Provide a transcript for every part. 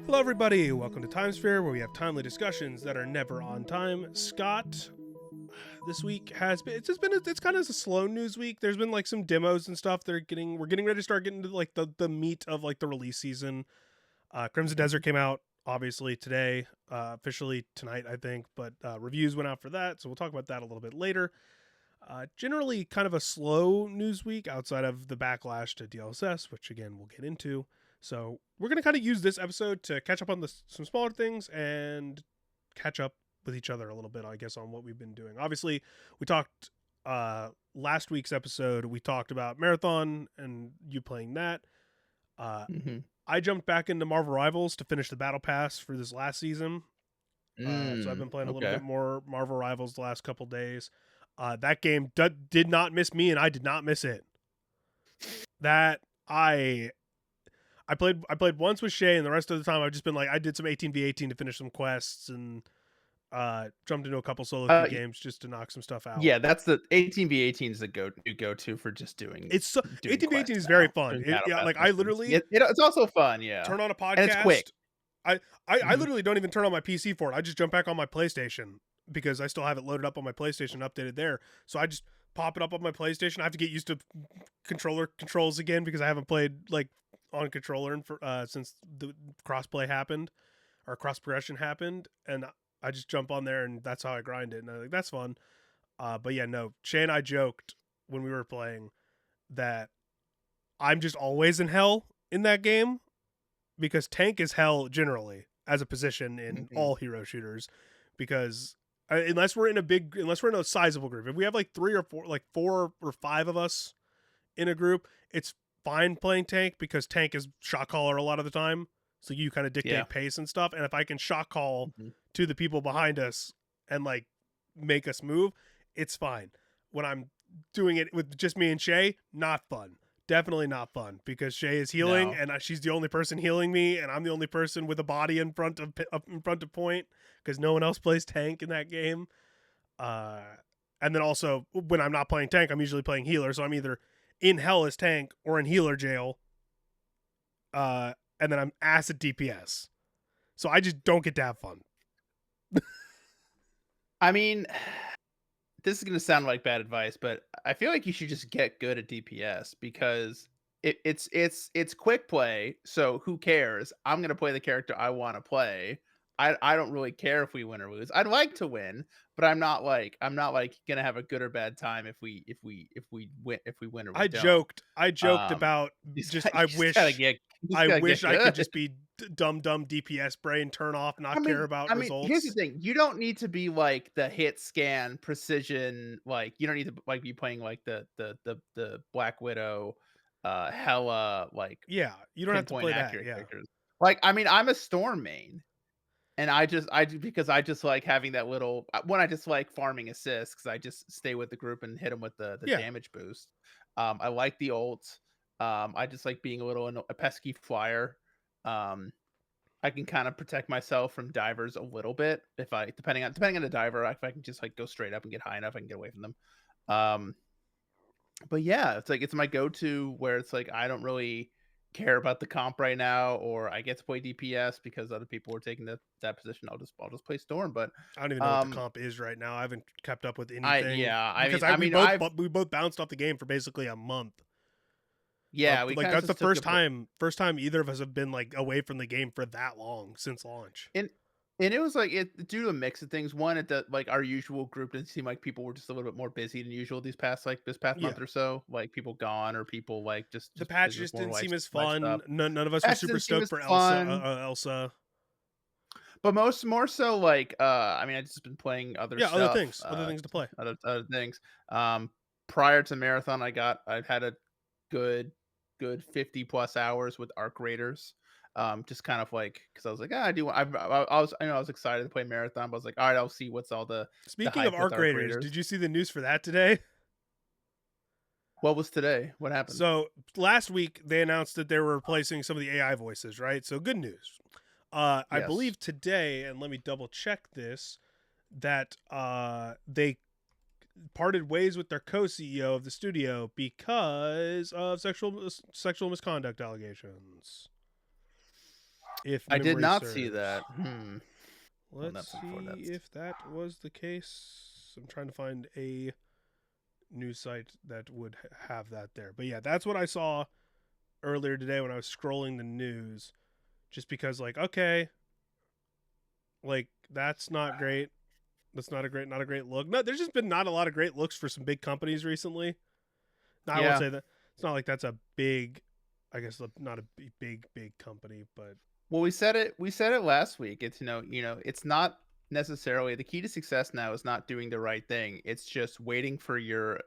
Hello, everybody. Welcome to Timesphere, where we have timely discussions that are never on time. Scott, this week has been it's kind of a slow news week. There's been like some demos and stuff. We're getting ready to start getting to like the meat of like the release season. Crimson Desert came out obviously today, officially tonight, I think, but reviews went out for that, so we'll talk about that a little bit later. Generally, kind of a slow news week outside of the backlash to DLSS, which again we'll get into. So we're going to kind of use this episode to catch up on some smaller things and catch up with each other a little bit, I guess, on what we've been doing. Obviously, we talked last week's episode, we talked about Marathon and you playing that. I jumped back into Marvel Rivals to finish the Battle Pass for this last season. So I've been playing a little bit more Marvel Rivals the last couple days. That game did not miss me, and I did not miss it. I played once with Shay, and the rest of the time I've just been like, I did some 18v18 to finish some quests and jumped into a couple solo queue games just to knock some stuff out. Yeah, that's the 18v18 is the go-to for just doing. It's so 18v18 is very fun. I literally it's also fun. Yeah, turn on a podcast. And it's quick. I literally don't even turn on my PC for it. I just jump back on my PlayStation because I still have it loaded up on my PlayStation, updated there. So I just pop it up on my PlayStation. I have to get used to controller controls again because I haven't played like on controller since the crossplay happened or cross progression happened, and I just jump on there and that's how I grind it, and I'm like, that's fun. But yeah, no, Shay and I joked when we were playing that I'm just always in hell in that game because tank is hell generally as a position in all hero shooters, because unless we're in a sizable group, if we have like 4 or 5 of us in a group, it's fine playing tank because tank is shot caller a lot of the time, so you kind of dictate pace and stuff, and if I can shot call to the people behind us and like make us move, it's fine. When I'm doing it with just me and Shay, not fun. Definitely not fun because Shay is healing and she's the only person healing me, and I'm the only person with a body in front of point because no one else plays tank in that game. And then also when I'm not playing tank, I'm usually playing healer, so I'm either in hell as tank or in healer jail. And then I'm acid DPS. So I just don't get to have fun. I mean, this is going to sound like bad advice, but I feel like you should just get good at DPS because it's quick play. So who cares? I'm going to play the character I want to play. I don't really care if we win or lose. I'd like to win, but I'm not like gonna have a good or bad time if we win or we don't. I joked about I wish I could just be dumb DPS brain, turn off, not care about results. Here's the thing: you don't need to be like the hit scan precision. Like you don't need to like be playing like the Black Widow, hella like you don't have to play that. Yeah. Characters. Like I'm a Storm main. And I because I just like having that little I just like farming assists because I just stay with the group and hit them with the damage boost. I like the ult. I just like being a pesky flyer. I can kind of protect myself from divers a little bit if depending on the diver, if I can just like go straight up and get high enough, I can get away from them. But yeah, it's my go-to where it's like I don't really care about the comp right now, or I get to play DPS because other people are taking that position. I'll just play Storm, but I don't even know what the comp is right now. I haven't kept up with anything. We both bounced off the game for basically a month. Yeah, that's the first time either of us have been like away from the game for that long since launch. And it was like due to a mix of things. One, our usual group didn't seem like people were just a little bit more busy than usual this past month or so. Like people gone or people like just the patch just didn't seem as fun. None of us were super stoked for Elsa. But more so like I've just been playing other stuff. Other things to play. Other things. Prior to Marathon, I've had a good 50 plus hours with Arc Raiders. Just kind of like because I was like, I was excited to play Marathon, but I was like, all right, I'll see what's all the. Speaking of Arc Raiders, did you see the news for that today? What was today? What happened? So last week they announced that they were replacing some of the AI voices, right? So good news. Yes. I believe today, and let me double check this, that they parted ways with their co-CEO of the studio because of sexual misconduct allegations. if I did memory not see serves. that. Well, Let's that's unfortunate. see if that was the case. I'm trying to find a news site that would have that there. But yeah, that's what I saw earlier today when I was scrolling the news. Just because, like, okay, like that's not great. That's not a great look. No, there's just been not a lot of great looks for some big companies recently. Now, I won't Yeah. say that it's not like that's a big, I guess not a big company, but Well, we said it. We said it last week. It's it's not necessarily the key to success now is not doing the right thing. It's just waiting for your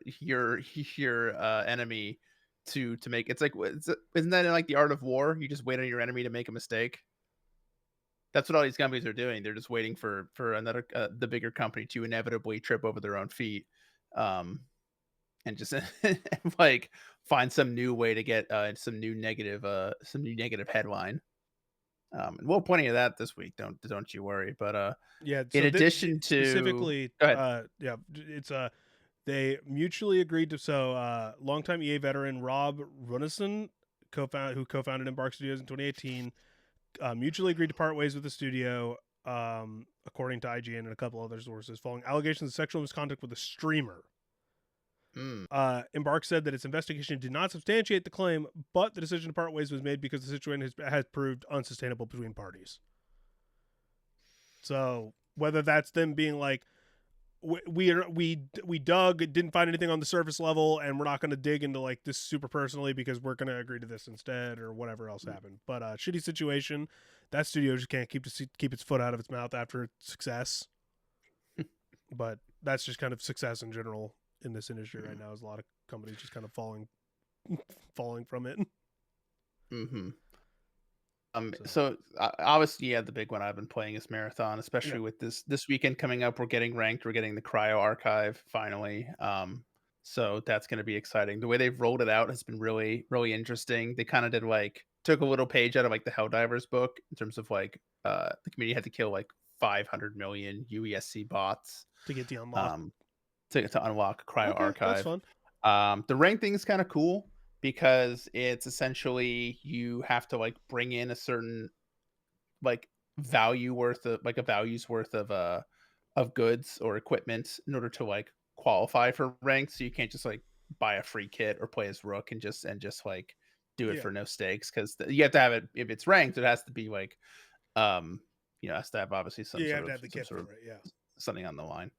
enemy to make. It's like isn't that in like the art of war? You just wait on your enemy to make a mistake. That's what all these companies are doing. They're just waiting for another the bigger company to inevitably trip over their own feet, um, and just like find some new way to get some new negative headline. And we'll plenty of that this week. Don't you worry. But yeah. in So addition to, specifically, go ahead. yeah, it's they mutually agreed to. So, longtime EA veteran Rob Runnison, who co-founded Embark Studios in 2018, mutually agreed to part ways with the studio, according to IGN and a couple other sources, following allegations of sexual misconduct with a streamer. Mm, Embark said that its investigation did not substantiate the claim, but the decision to part ways was made because the situation has proved unsustainable between parties. So whether that's them being like, we dug, didn't find anything on the surface level, and we're not going to dig into like this super personally because we're going to agree to this instead, or whatever else happened. But shitty situation. That studio just can't keep its foot out of its mouth after success. But that's just kind of success in general in this industry right now. Is a lot of companies just kind of falling from it. mm-hmm. So obviously, yeah, the big one I've been playing is Marathon, Yeah. especially with this weekend coming up. We're getting ranked. We're getting the Cryo Archive finally. So that's going to be exciting. The way they've rolled it out has been really, really interesting. They kind of did like took a little page out of like the Helldivers book in terms of like the community had to kill like 500 million UESC bots To get the unlock. um to unlock Cryo Okay, that's Archive. fun. The rank thing is kind of cool because it's essentially you have to like bring in a certain like a value's worth of goods or equipment in order to like qualify for rank. So you can't just like buy a free kit or play as Rook and just like do it Yeah, for no stakes because you have to have it if it's ranked. It has to be like um has to have obviously yeah, you have to have the kit for it. Yeah. something on the line.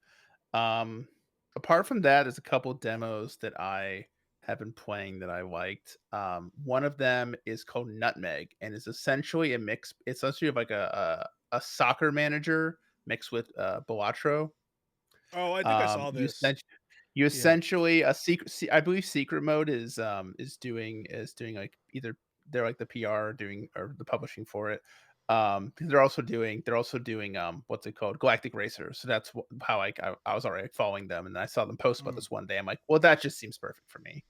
Um, Apart from that, there's a couple demos that I have been playing that I liked. One of them is called Nutmeg, and it's essentially a mix. It's essentially like a soccer manager mixed with Balatro. Oh, I think I saw You this. you Yeah. essentially a I believe secret mode is doing like either they're like the PR doing or the publishing for it. 'Cause they're also doing what's it called, Galactic Racer. So that's how I was already following them, and I saw them post about Mm. this one day. I'm like, well, that just seems perfect for me.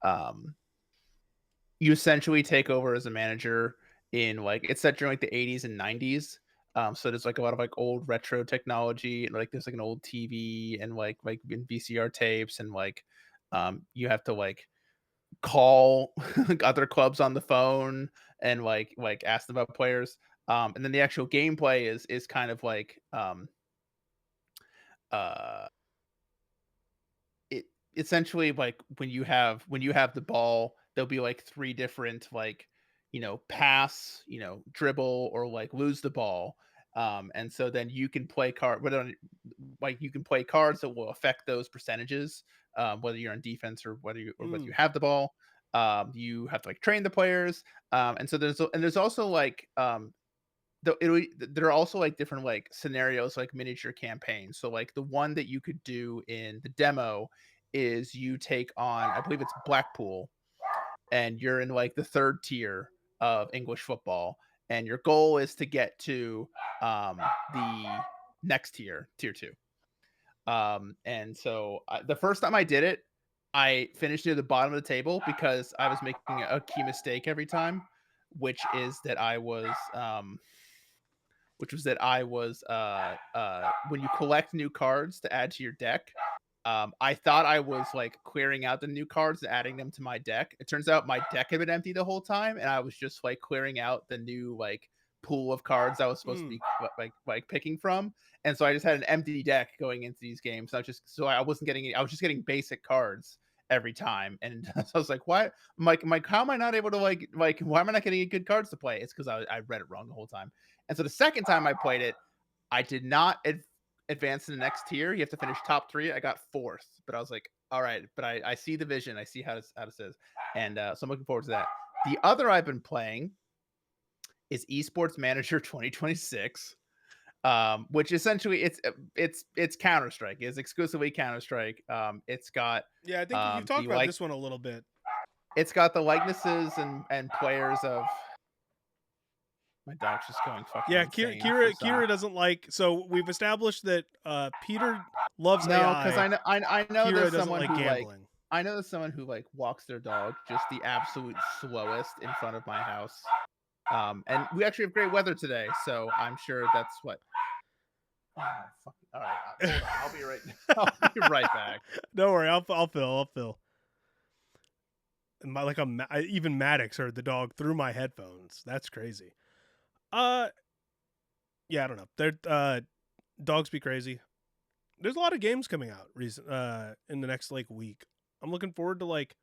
Um, you essentially take over as a manager in like it's set during like the 80s and 90s. So there's like a lot of like old retro technology and like there's like an old TV and like in VCR tapes and like you have to like call other clubs on the phone and like ask them about players. And then the actual gameplay is kind of like uh it essentially like when you have the ball, there'll be like three different like pass, dribble or like lose the ball. And so then you can play like you can play cards that will affect those percentages, whether you're on defense or whether you Mm. have the ball. You have to like train the players. And so there's also like there are also like different like scenarios like miniature campaigns. So like the one that you could do in the demo is you take on I believe it's Blackpool and you're in like the third tier of English football and your goal is to get to the next tier 2. And so the first time I did it, I finished near the bottom of the table because I was making a key mistake every time, which is that I was when you collect new cards to add to your deck. I thought I was like clearing out the new cards and adding them to my deck. It turns out my deck had been empty the whole time, and I was just like clearing out the new like pool of cards I was supposed to be like picking from, and so I just had an empty deck going into these games. I wasn't getting I was just getting basic cards every time, and so I was like, why? I'm like, how am I not able to like why am I not getting good cards to play? It's because I read it wrong the whole time. And so the second time I played it, I did not advance to the next tier. You have to finish top 3. I got 4th, but I was like, all right, but I see the vision. I see how this is, and so I'm looking forward to that. The other I've been playing is Esports Manager 2026, which essentially it's Counter Strike. It's exclusively Counter Strike. It's got Yeah, I think you've talked about this one a little bit. it's got the likenesses and players of. My dog's just going fucking Yeah, insane. Kira doesn't like. So we've established that Peter loves No, because AI. I know Kira there's doesn't someone like who gambling. I know there's someone who like walks their dog just the absolute slowest in front of my house. And we actually have great weather today, so I'm sure that's what. Oh, fucking, all right, hold on. I'll be right. I'll be right back. Don't worry, I'll fill. I'll fill. And even Maddox heard the dog through my headphones. That's crazy. Yeah, I don't know. They're dogs be crazy. There's a lot of games coming out in the next like week. I'm looking forward to like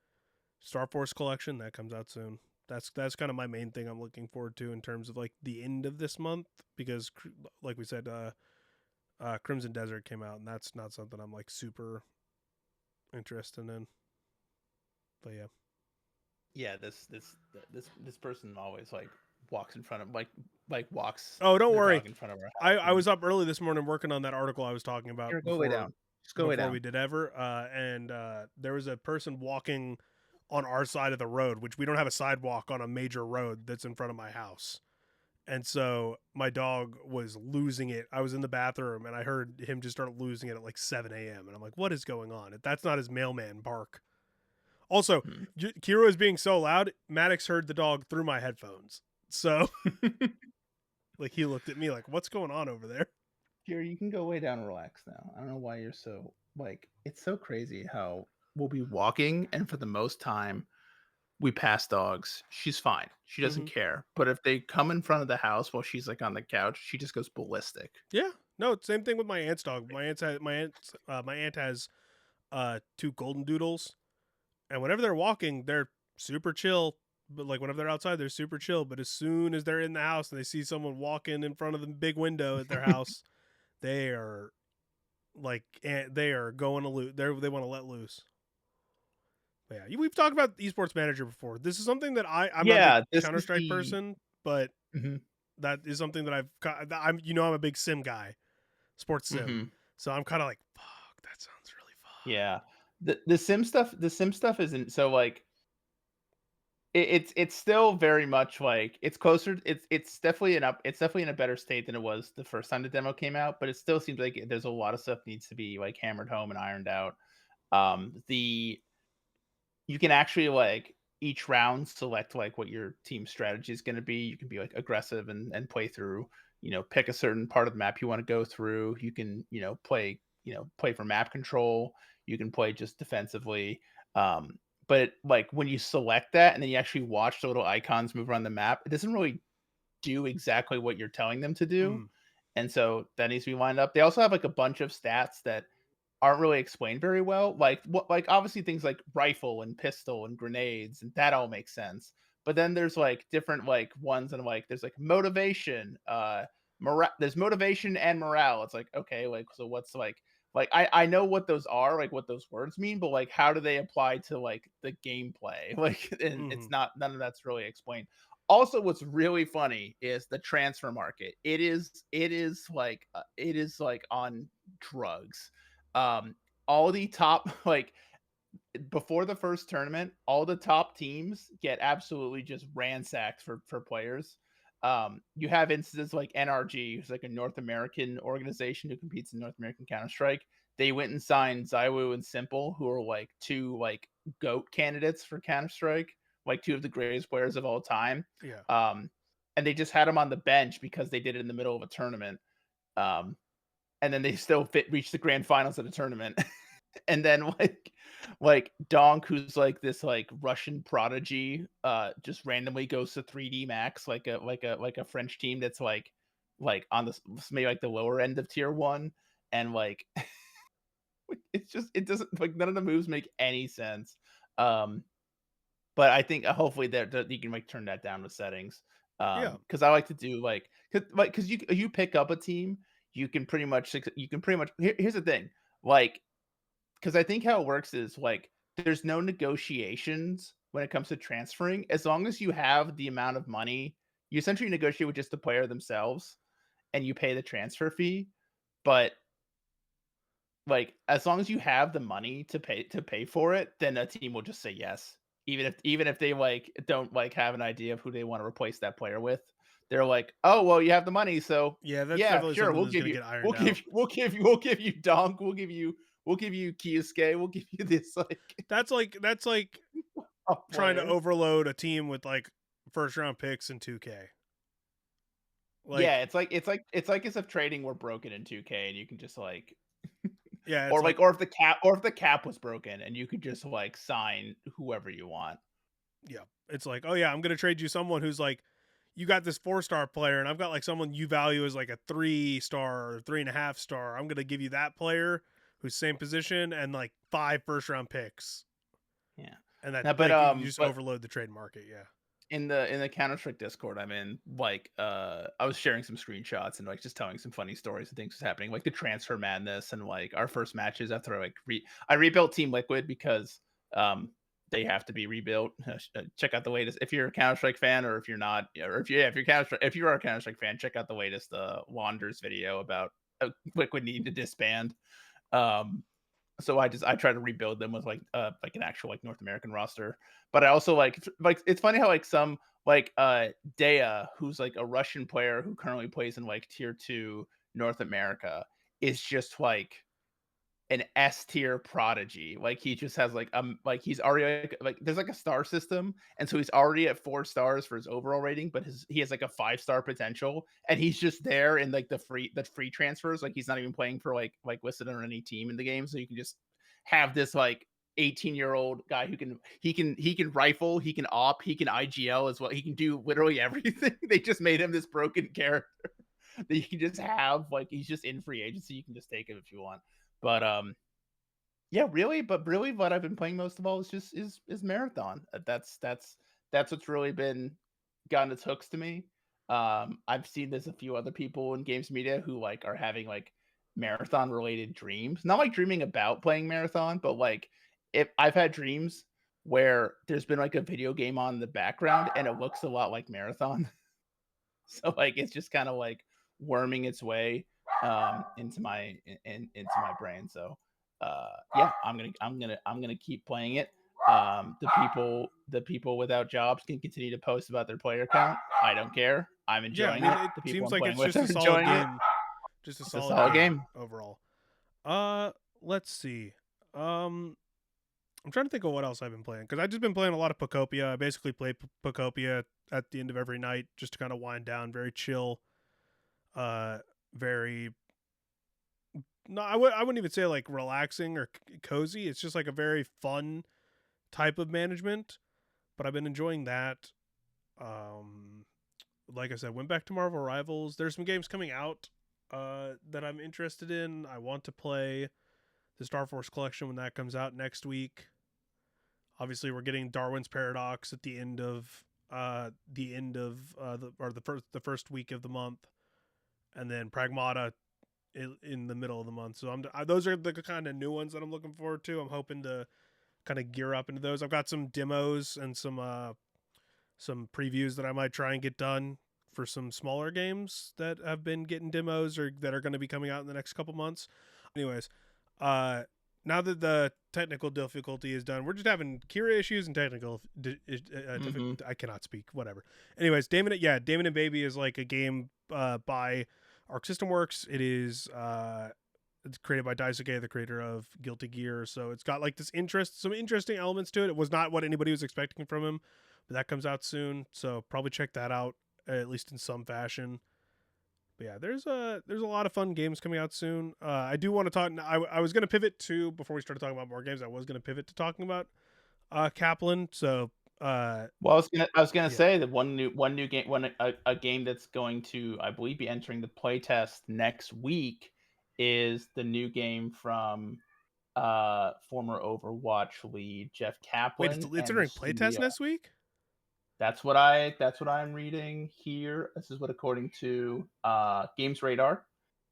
Star Force Collection that comes out soon. That's kind of my main thing I'm looking forward to in terms of like the end of this month, because like we said, Crimson Desert came out, and that's not something I'm like super interested in. But yeah. Yeah, this person always like walks in front of walks. Oh, don't worry. In front of her I was up early this morning working on that article I was talking about. Here, go way down. Just go way down. Before we did ever, and there was a person walking on our side of the road, which we don't have a sidewalk on a major road that's in front of my house. And so my dog was losing it. I was in the bathroom and I heard him just start losing it at like 7 a.m. And I'm like, what is going on? That's not his mailman bark. Also, Kiro is being so loud, Maddox heard the dog through my headphones. So like he looked at me like, what's going on over there? Kiro, you can go way down and relax now. I don't know why you're so like, it's so crazy how we'll be walking and for the most time we pass dogs. She's fine. She doesn't care. But if they come in front of the house while she's like on the couch, she just goes ballistic. Yeah. No, same thing with my aunt's dog. My aunt has 2 golden doodles, and whenever they're walking, they're super chill. But like whenever they're outside, they're super chill. But as soon as they're in the house and they see someone walking in front of the big window at their house, they are like they are going to loose. They want to let loose. But yeah, we've talked about Esports Manager before. This is something that I'm not a Counter-Strike person, but that is something that I'm a big sim guy, sports sim. So I'm kind of like, fuck, that sounds really fun. Yeah. The sim stuff isn't so like it's still very much like it's closer. It's definitely in a better state than it was the first time the demo came out, but it still seems like there's a lot of stuff needs to be like hammered home and ironed out. You can actually like each round select like what your team strategy is going to be. You can be like aggressive and play through, pick a certain part of the map you want to go through. You can, play for map control. You can play just defensively. But like when you select that and then you actually watch the little icons move around the map, it doesn't really do exactly what you're telling them to do. And so that needs to be lined up. They also have like a bunch of stats that aren't really explained very well. Like obviously things like rifle and pistol and grenades, and that all makes sense. But then there's like different like ones, and like there's like motivation, there's motivation and morale. It's like, okay, like so what's like I know what those are, like what those words mean, but like how do they apply to like the gameplay? Like and it's not, none of that's really explained. Also, what's really funny is the transfer market. It is like on drugs. All the top like before the first tournament, all the top teams get absolutely just ransacked for players. You have instances like NRG, who's like a North American organization who competes in North American Counter-Strike. They went and signed Zywoo and Simple, who are like 2 like GOAT candidates for Counter-Strike, like 2 of the greatest players of all time. Yeah. And they just had them on the bench because they did it in the middle of a tournament. And then they still reached the grand finals of the tournament. And then like Donk, who's like this like Russian prodigy, just randomly goes to 3D Max, like a French team that's like on the maybe like the lower end of tier one, and like it's just it doesn't like none of the moves make any sense. Um, but I think hopefully that you can like turn that down with settings. Yeah. Because I like to do because you pick up a team, you can pretty much here's the thing, like because I think how it works is like there's no negotiations when it comes to transferring. As long as you have the amount of money, you essentially negotiate with just the player themselves and you pay the transfer fee. But like as long as you have the money to pay for it, then a team will just say yes. Even if they like don't like have an idea of who they want to replace that player with. They're like, "Oh, well, you have the money, so Yeah, that's yeah, definitely sure, something we'll that's give gonna you get we'll ironed out. give we'll give you Donk, we'll give you Kiyosuke, we'll give you this like That's like a trying to player." overload a team with like first round picks in 2K. Yeah, Like, it's like as if trading were broken in 2K and you can just like yeah, or it's like like, or if the cap was broken and you could just like sign whoever you want. yeah, it's like, oh yeah, I'm gonna trade you someone who's like, you got this 4-star player, and I've got like someone you value as like a 3-star or 3.5 star. I'm gonna give you that player who's same position and like 5 first round picks, Yeah. and that Now, but like you just but overload the trade market. Yeah, in the Counter-Strike Discord I'm in, like, I was sharing some screenshots and, like, just telling some funny stories and things was happening, like the transfer madness and, like, our first matches after I rebuilt Team Liquid because, they have to be rebuilt. Check out the latest if you're a Counter-Strike fan or if you're not, or if you are a Counter-Strike fan, check out the latest, Wanderers video about, Liquid needing to disband. Um so I try to rebuild them with like an actual like North American roster. But I also like it's funny how like some like Dea, who's like a Russian player who currently plays in like tier two North America, is just like an S tier prodigy. Like he just has like he's already like there's like a star system, and so he's already at 4 stars for his overall rating, but he has like a 5 star potential, and he's just there in like the free transfers. Like he's not even playing for like listed on any team in the game, so you can just have this like 18-year-old guy who he can rifle, he can op, he can IGL as well. He can do literally everything. They just made him this broken character that you can just have like he's just in free agency. You can just take him if you want. But yeah, really what I've been playing most of all is just is Marathon. That's what's really been gotten its hooks to me. I've seen there's a few other people in games media who like are having like marathon related dreams. Not like dreaming about playing marathon, but like if I've had dreams where there's been like a video game on in the background and it looks a lot like marathon. So like it's just kind of like worming its way into my brain. So yeah, I'm gonna keep playing it. The people without jobs can continue to post about their player count. I don't care. I'm yeah. I enjoying mean, it. it The people seems I'm like playing it's with just are a solid enjoying it. game. Just a It's a solid solid game game. overall. Let's see. I'm trying to think of what else I've been playing because I've just been playing a lot of Pocopia. I basically play Pocopia at the end of every night just to kind of wind down. Very chill. Very no, I wouldn't even say like relaxing or cozy. It's just like a very fun type of management. But I've been enjoying that. Um, like I said, went back to Marvel Rivals. There's some games coming out that I'm interested in. I want to play the Star Force Collection when that comes out next week. Obviously, we're getting Darwin's Paradox at the first week of the month, and then Pragmata in the middle of the month. So those are the kind of new ones that I'm looking forward to. I'm hoping to kind of gear up into those. I've got some demos and some previews that I might try and get done for some smaller games that have been getting demos or that are going to be coming out in the next couple months. Anyways, now that the technical difficulty is done, we're just having Kira issues and technical I cannot speak. Whatever. Anyways, Damon and Baby is like a game by Arc System Works. It is it's created by Daisuke, the creator of Guilty Gear. So it's got like some interesting elements to it. It was not what anybody was expecting from him, but that comes out soon. So probably check that out at least in some fashion. But yeah, there's a lot of fun games coming out soon. I do want to talk. I was going to pivot to, before we started talking about more games, I was going to pivot to talking about Kaplan. So Well, I was gonna yeah, say that one new game, a game that's going to, I believe, be entering the playtest next week is the new game from former Overwatch lead Jeff wait, Kaplan it's and the entering playtest studio. next week. That's what I'm reading here. This is what, according to Games Radar.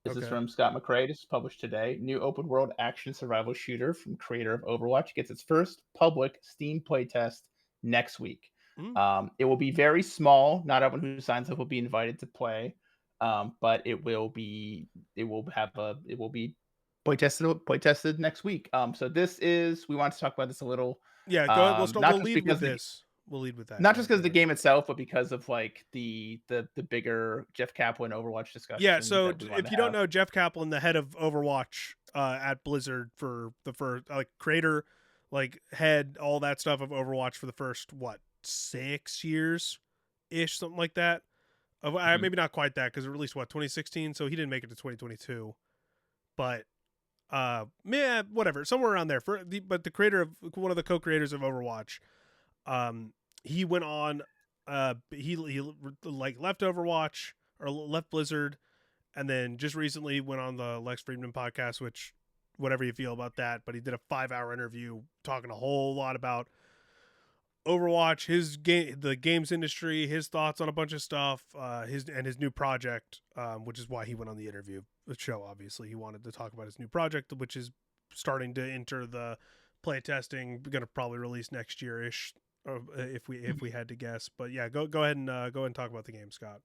This is Okay. from Scott McRae. This is published today. New open world action survival shooter from creator of Overwatch gets its first public Steam playtest next week. Mm. It will be very small. Not everyone who signs up will be invited to play, but it will be playtested next week. So we want to talk about this a little, Yeah, go ahead. not We'll just lead with because this. We'll lead with that. not Yeah, just go because of the ahead. game itself, but because of like the bigger Jeff Kaplan Overwatch Yeah, discussion so that we want if to you don't have. know, Jeff Kaplan, the head of Overwatch at Blizzard for the first, like creator, like head, all that stuff of Overwatch for the first, what, 6 years ish, something like that. Mhm. Maybe not quite that, because it released, what, 2016? So he didn't make it to 2022. But, yeah, whatever, somewhere around there. But the creator of, one of the co creators of Overwatch, um, he went on, he like left Overwatch or left Blizzard, and then just recently went on the Lex Friedman podcast, which, whatever you feel about that, but he did a 5 hour interview talking a whole lot about Overwatch, his game, the games industry, his thoughts on a bunch of stuff, his new project, which is why he went on the interview, the show. Obviously, he wanted to talk about his new project, which is starting to enter the play testing. Going to probably release next year ish, if we had to guess. But yeah, go ahead and talk about the game, Scott.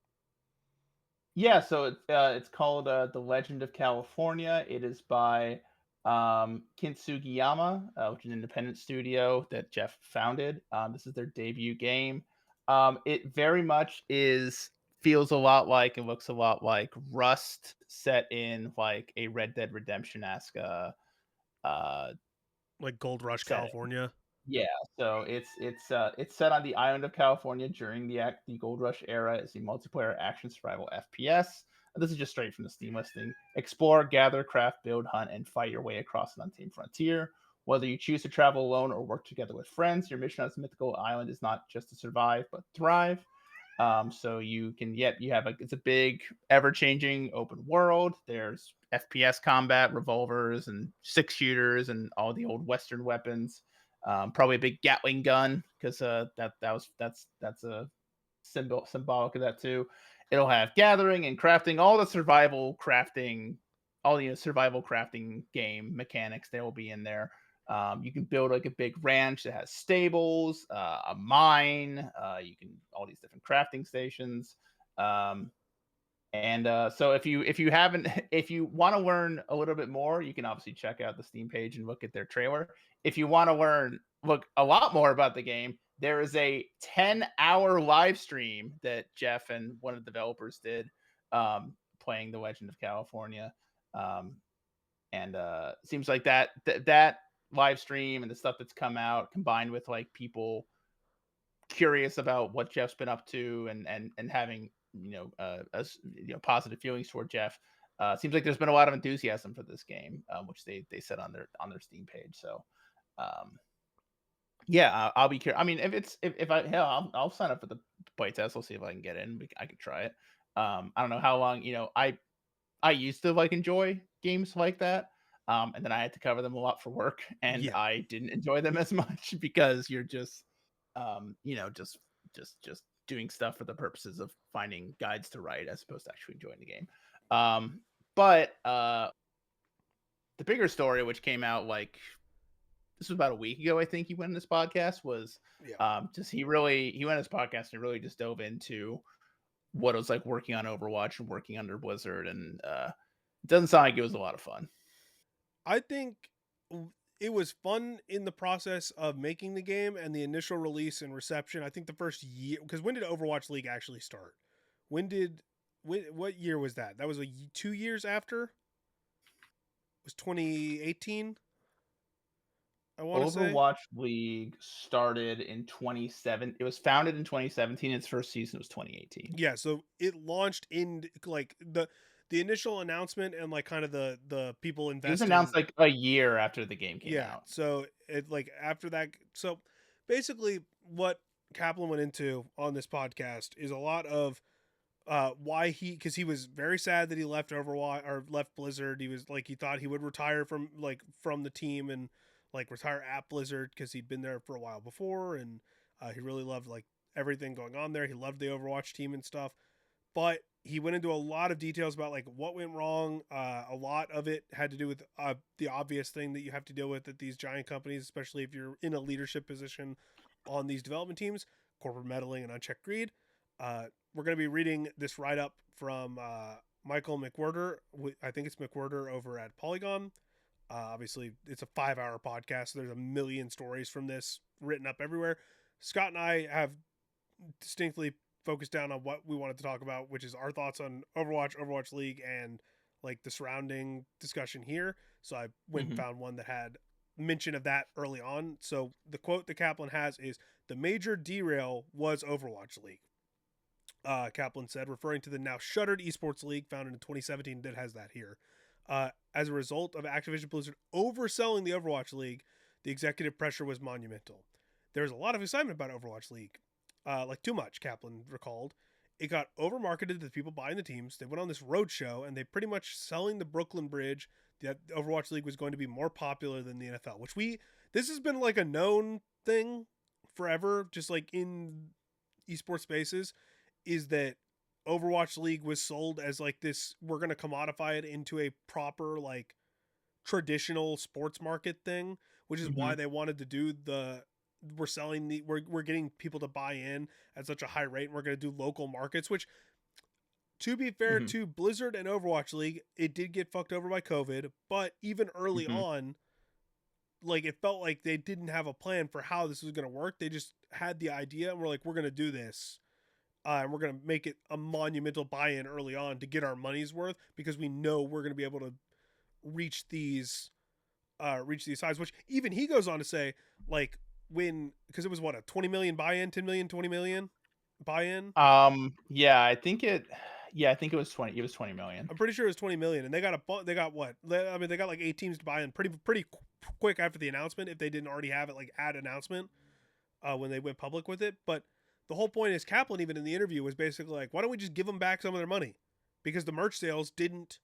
Yeah, so it's called The Legend of California. It is by Kintsugiyama, which is an independent studio that Jeff founded. This is their debut game. It very much feels a lot like, and looks a lot like Rust set in like a Red Dead Redemption-esque uh, Like Gold Rush, setting. California. Yeah, so it's set on the island of California during the Gold Rush era. It's a multiplayer action survival FPS. And this is just straight from the Steam listing. Explore, gather, craft, build, hunt, and fight your way across an untamed frontier. Whether you choose to travel alone or work together with friends, your mission on this mythical island is not just to survive but thrive. So it's a big, ever-changing open world. There's FPS combat, revolvers, and six shooters, and all the old Western weapons. Probably a big Gatling gun because that's a symbolic of that too. It'll have gathering and crafting, all the survival crafting game mechanics. They will be in there. You can build like a big ranch that has stables, a mine. You can all these different crafting stations. Um, so if you haven't if you want to learn a little bit more, you can obviously check out the Steam page and look at their trailer. If you want to look a lot more about the game, there is a 10-hour live stream that Jeff and one of the developers did, playing The Legend of California. Um, and seems like that live stream and the stuff that's come out, combined with like people curious about what Jeff's been up to, and having positive feelings toward Jeff. Seems like there's been a lot of enthusiasm for this game, which they said on their Steam page. So, um, yeah, I'll be curious. I mean, if I hell, I'll sign up for the playtest. We'll see if I can get in. I could try it. I don't know how long. I used to like enjoy games like that. And then I had to cover them a lot for work, and Yeah. I didn't enjoy them as much because you're just, just doing stuff for the purposes of finding guides to write as opposed to actually enjoying the game. But the bigger story, which came out like this was about a week ago, I think he went in this podcast, was Yeah. just he went in this podcast and really just dove into what it was like working on Overwatch and working under Blizzard, and it doesn't sound like it was a lot of fun. I think it was fun in the process of making the game and the initial release and reception. I think the first year, because when did Overwatch League actually start? What year was that? That was 2 years after. It was 2018. I want to say. Overwatch League started in 27. It was founded in 2017. Its first season was 2018. Yeah, so it launched in like the initial announcement and like kind of the people It was announced investing. like a year after the game came Yeah, out. so it like after that, so basically what Kaplan went into on this podcast is a lot of why because he was very sad that he left Overwatch or left Blizzard. He was like he thought he would retire from the team and like retire at Blizzard because he'd been there for a while before, and he really loved like everything going on there. He loved the Overwatch team and stuff, but he went into a lot of details about like what went wrong. A lot of it had to do with the obvious thing that you have to deal with at these giant companies, especially if you're in a leadership position on these development teams: corporate meddling and unchecked greed. We're going to be reading this write up from Michael McWhirter. I think it's McWhirter over at Polygon. Obviously, it's a 5-hour podcast, so there's a million stories from this written up everywhere. Scott and I have distinctly focused down on what we wanted to talk about, which is our thoughts on Overwatch, Overwatch League, and like the surrounding discussion here. So I went and Mhm. found one that had mention of that early on. So the quote that Kaplan has is the major derail was Overwatch League. Kaplan said, referring to the now shuttered esports league founded in 2017 that has that here. As a result of Activision Blizzard overselling the Overwatch League, the executive pressure was monumental. There was a lot of excitement about Overwatch League, like too much, Kaplan recalled. It got overmarketed to the people buying the teams. They went on this road show and they pretty much selling the Brooklyn Bridge that the Overwatch League was going to be more popular than the NFL, which this has been like a known thing forever, just like in esports spaces, is that Overwatch League was sold as like this, we're going to commodify it into a proper like traditional sports market thing, which is why Mhm. they wanted to do we're getting people to buy in at such a high rate, and we're going to do local markets, which to be fair Mhm. to Blizzard and Overwatch League, it did get fucked over by COVID, but even early Mhm. on, like it felt like they didn't have a plan for how this was going to work. They just had the idea and we're like, we're going to do this, and we're going to make it a monumental buy-in early on to get our money's worth because we know we're going to be able to reach these highs. Which even he goes on to say, like when because it was what a 20 million buy-in, 10 million, 20 million buy-in. Yeah, I think it. Yeah, I think it was 20. It was 20 million. I'm pretty sure it was 20 million, and they got they got what? I mean, they got like 8 teams to buy in pretty quick after the announcement if they didn't already have it like at announcement when they went public with it. But the whole point is Kaplan, even in the interview, was basically like, why don't we just give them back some of their money? Because the merch sales didn't,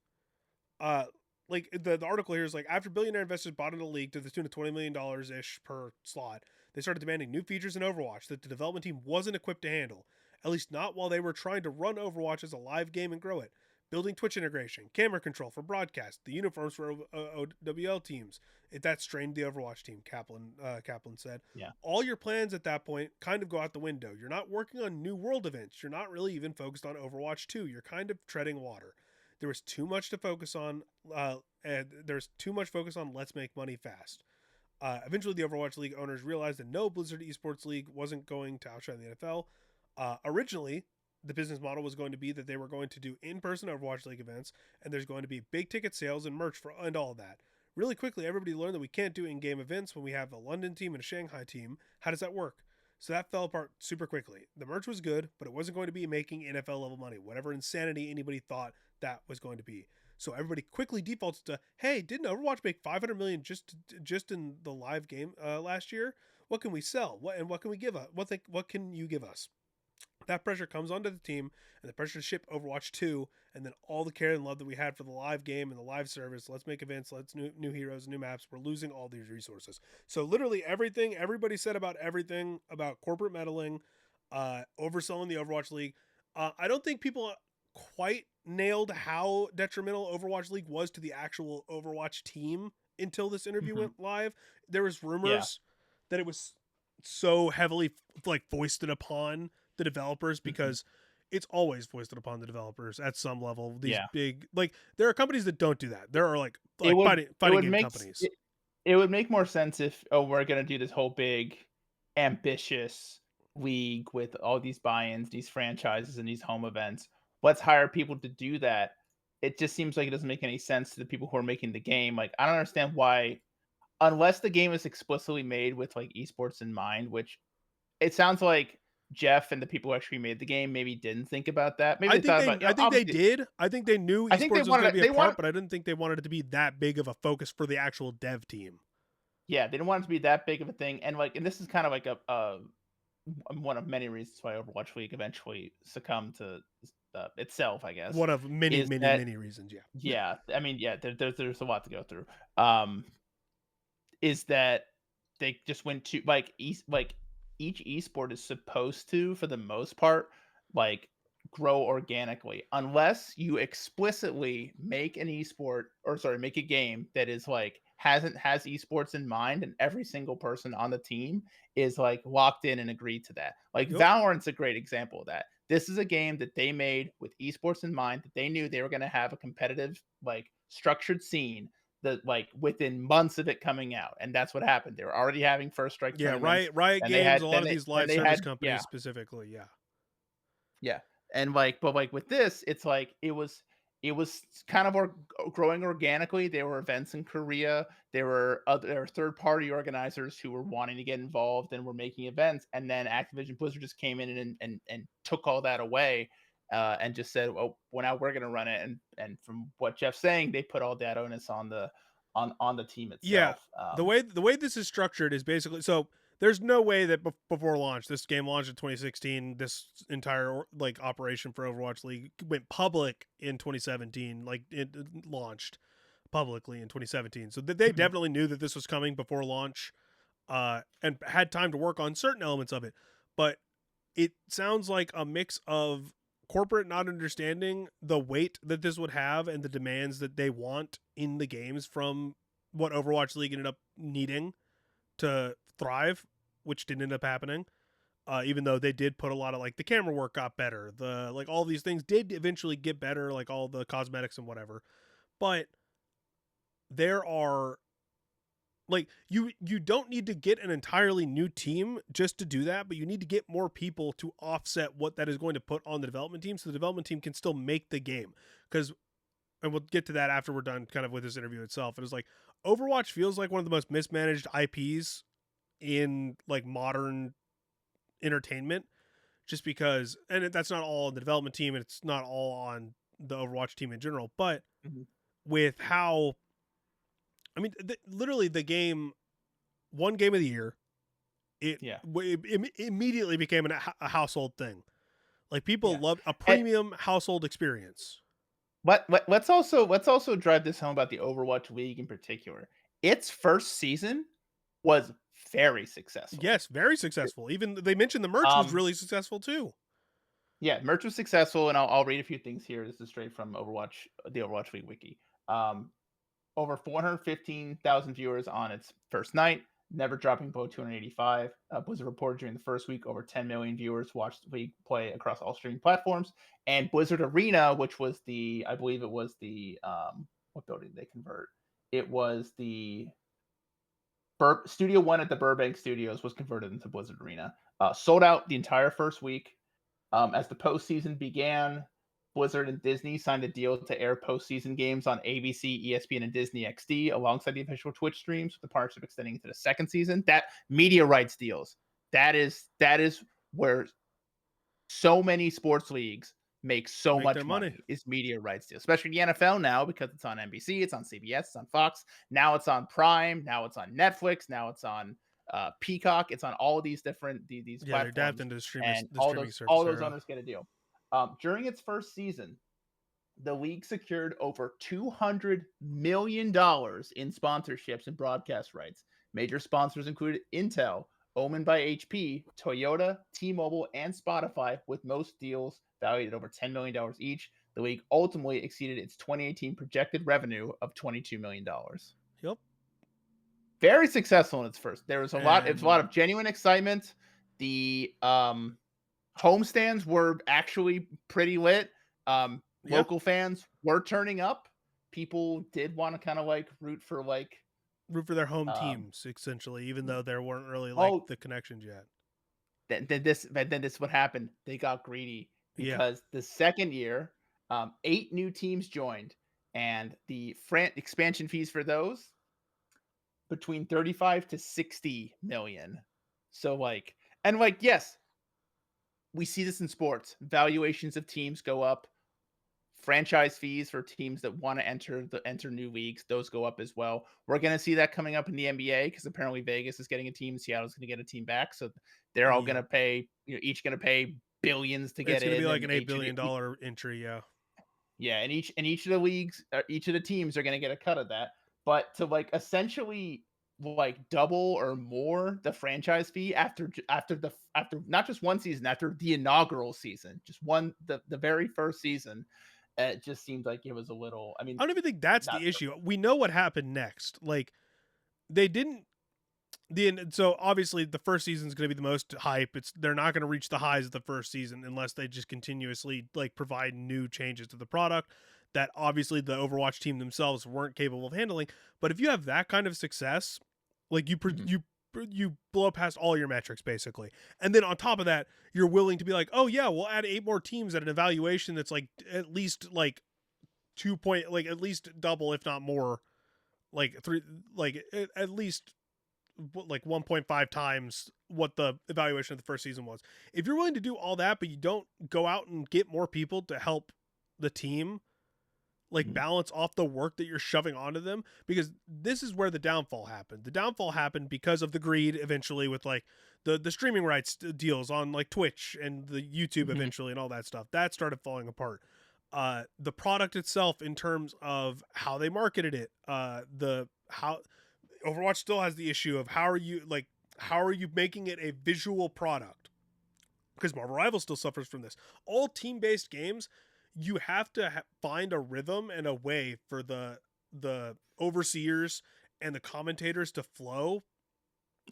uh, like the article here is like, after billionaire investors bought into the league to the tune of $20 million ish per slot, they started demanding new features in Overwatch that the development team wasn't equipped to handle, at least not while they were trying to run Overwatch as a live game and grow it. Building Twitch integration, camera control for broadcast, the uniforms for OWL teams. That strained the Overwatch team, Kaplan said. Yeah. All your plans at that point kind of go out the window. You're not working on new world events. You're not really even focused on Overwatch 2. You're kind of treading water. There was too much to focus on, and there's too much focus on let's make money fast. Eventually, the Overwatch League owners realized that no Blizzard Esports League wasn't going to outshine the NFL. Originally, the business model was going to be that they were going to do in-person Overwatch League events, and there's going to be big ticket sales and merch for and all of that. Really quickly, everybody learned that we can't do in-game events when we have a London team and a Shanghai team. How does that work? So that fell apart super quickly. The merch was good, but it wasn't going to be making NFL level money, whatever insanity anybody thought that was going to be. So everybody quickly defaults to, hey, didn't Overwatch make 500 million just in the live game last year? What can we sell? What can we give us? What can you give us? That pressure comes onto the team, and the pressure to ship Overwatch 2, and then all the care and love that we had for the live game and the live service. Let's make events, let's new heroes, new maps. We're losing all these resources. So literally everything everybody said about everything about corporate meddling, overselling the Overwatch League. I don't think people quite nailed how detrimental Overwatch League was to the actual Overwatch team until this interview Mhm. went live. There was Yeah. rumors that it was so heavily like foisted upon the developers Mhm. because it's always foisted upon the developers at some level. These Yeah. big like there are companies that don't do that. There are It like would it fighting would game make companies. it would make more sense if, oh, we're gonna do this whole big, ambitious league with all these buy-ins, these franchises, and these home events. Let's hire people to do that. It just seems like it doesn't make any sense to the people who are making the game. Like, I don't understand why. unless the game is explicitly made with like esports in mind, which it sounds like Jeff and the people who actually made the game maybe didn't think about that. Maybe they thought about, I think they obviously, did. I think they knew I think they esports was going wanted to be a they part, want but I didn't think they wanted it to be that big of a focus for the actual dev team. yeah, they didn't want it to be that big of a thing. And like, and this is kind of like one of many reasons why Overwatch League eventually succumbed to itself, I guess, One of many, is many, that many reasons. Yeah. yeah, I mean, yeah, there's a lot to go through. Is that they just went to like each esport is supposed to, for the most part, like grow organically, unless you explicitly make an esport or sorry, make a game that is like has esports in mind, and every single person on the team is like locked in and agreed to that. Like Yep. Valorant's a great example of that. This is a game that they made with esports in mind, that they knew they were going to have a competitive, like structured scene the like within months of it coming out, and that's what happened. They were already having first strike Yeah. tournaments, Riot and they Games. had A lot of these then live they service had companies specifically. Yeah. yeah, and like but like with this, it's like it was kind of growing organically. There were events in Korea. There were third party organizers who were wanting to get involved and were making events, and then Activision Blizzard just came in and took all that away. And just said, "Well, now we're going to run it." And from what Jeff's saying, they put all that onus on the team Yeah, itself. the way this is structured is basically so. There's no way that before launch, this game launched in 2016. This entire like operation for Overwatch League went public in 2017. Like it launched publicly in 2017. So they Mhm. definitely knew that this was coming before launch, and had time to work on certain elements of it. But it sounds like a mix of corporate not understanding the weight that this would have and the demands that they want in the games from what Overwatch League ended up needing to thrive, which didn't end up happening. Even though they did put a lot of like the camera work got better, the like all these things did eventually get better, like all the cosmetics and whatever. But there are like you don't need to get an entirely new team just to do that, but you need to get more people to offset what that is going to put on the development team, so the development team can still make the game. Because, and we'll get to that after we're done kind of with this interview itself, it is like Overwatch feels like one of the most mismanaged IPs in like modern entertainment, just because, and that's not all on the development team and it's not all on the Overwatch team in general, but Mhm. with how, I mean, literally the game, one game of the year, Yeah. it immediately became a household thing. Like people Yeah. loved a And premium household experience. let's also drive this home about the Overwatch League in particular. Its first season was very successful. Yes, very successful. Even they mentioned the merch was Um, really successful too. yeah, merch was successful, and I'll read a few things here. This is straight from Overwatch, the Overwatch League wiki. Um, Over 415,000 viewers on its first night, never dropping below 285. Blizzard reported during the first week over 10 million viewers watched the league play across all streaming platforms. And Blizzard Arena, which was I believe it was what building did they convert? It was the Studio One at the Burbank Studios was converted into Blizzard Arena. Sold out the entire first week. As the postseason began, Blizzard and Disney signed a deal to air postseason games on ABC, ESPN, and Disney XD alongside the official Twitch streams, with the partnership extending into the second season. That media rights deals, that is where so many sports leagues make so Make their much money. money, is media rights deals, especially the NFL now, because it's on NBC, it's on CBS, it's on Fox, now it's on Prime, now it's on Netflix, now it's on Peacock, it's on all these different these Yeah, they're dapped platforms, into and the all streaming those service era. owners get a deal. During its first season, the league secured over $200 million in sponsorships and broadcast rights. Major sponsors included Intel, Omen by HP, Toyota, T-Mobile, and Spotify, with most deals valued at over $10 million each. The league ultimately exceeded its 2018 projected revenue of $22 million. Yep. Very successful in its first. It was a lot And of genuine excitement. The homestands were actually pretty lit. yeah, Local fans were turning up. People did want to kind of like root for like root for their home um teams essentially, even though there weren't really like oh the connections yet. then this what happened. They got greedy Yeah. because the second year, 8 new teams joined, and the expansion fees for those between 35 to 60 million. So like, and like, yes, we see this in sports. Valuations of teams go up. Franchise fees for teams that want to enter new leagues, those go up as well. We're going to see that coming up in the NBA because apparently Vegas is getting a team, Seattle's going to get a team back, so they're all going Yeah. to pay, each going to pay billions to It's get going to be in, like and an $8 billion entry. Yeah. yeah, and each of the leagues, each of the teams are going to get a cut of that. But to like essentially like double or more the franchise fee after not just one season, after the inaugural season, just the very first season, it just seemed like it was a little. I mean, I don't even think that's not the issue. We know what happened next. Like they didn't so obviously the first season is going to be the most hype. They're not going to reach the highs of the first season unless they just continuously like provide new changes to the product that obviously the Overwatch team themselves weren't capable of handling. But if you have that kind of success, like Mhm. you blow past all your metrics basically, and then on top of that, you're willing to be like, oh yeah, we'll add 8 more teams at an evaluation that's like at least like 2 point, like at least double if not more, like three, like at least like 1.5 times what the evaluation of the first season was. If you're willing to do all that, but you don't go out and get more people to help the team, like Mhm. balance off the work that you're shoving onto them, because this is where the downfall happened. The downfall happened because of the greed eventually with like the streaming rights deals on like Twitch and the YouTube Mhm. eventually and all that stuff. That started falling apart. The product itself in terms of how they marketed it, the how Overwatch still has the issue of how are you making it a visual product? Because Marvel Rivals still suffers from this. All team-based games, you have to find a rhythm and a way for the overseers and the commentators to flow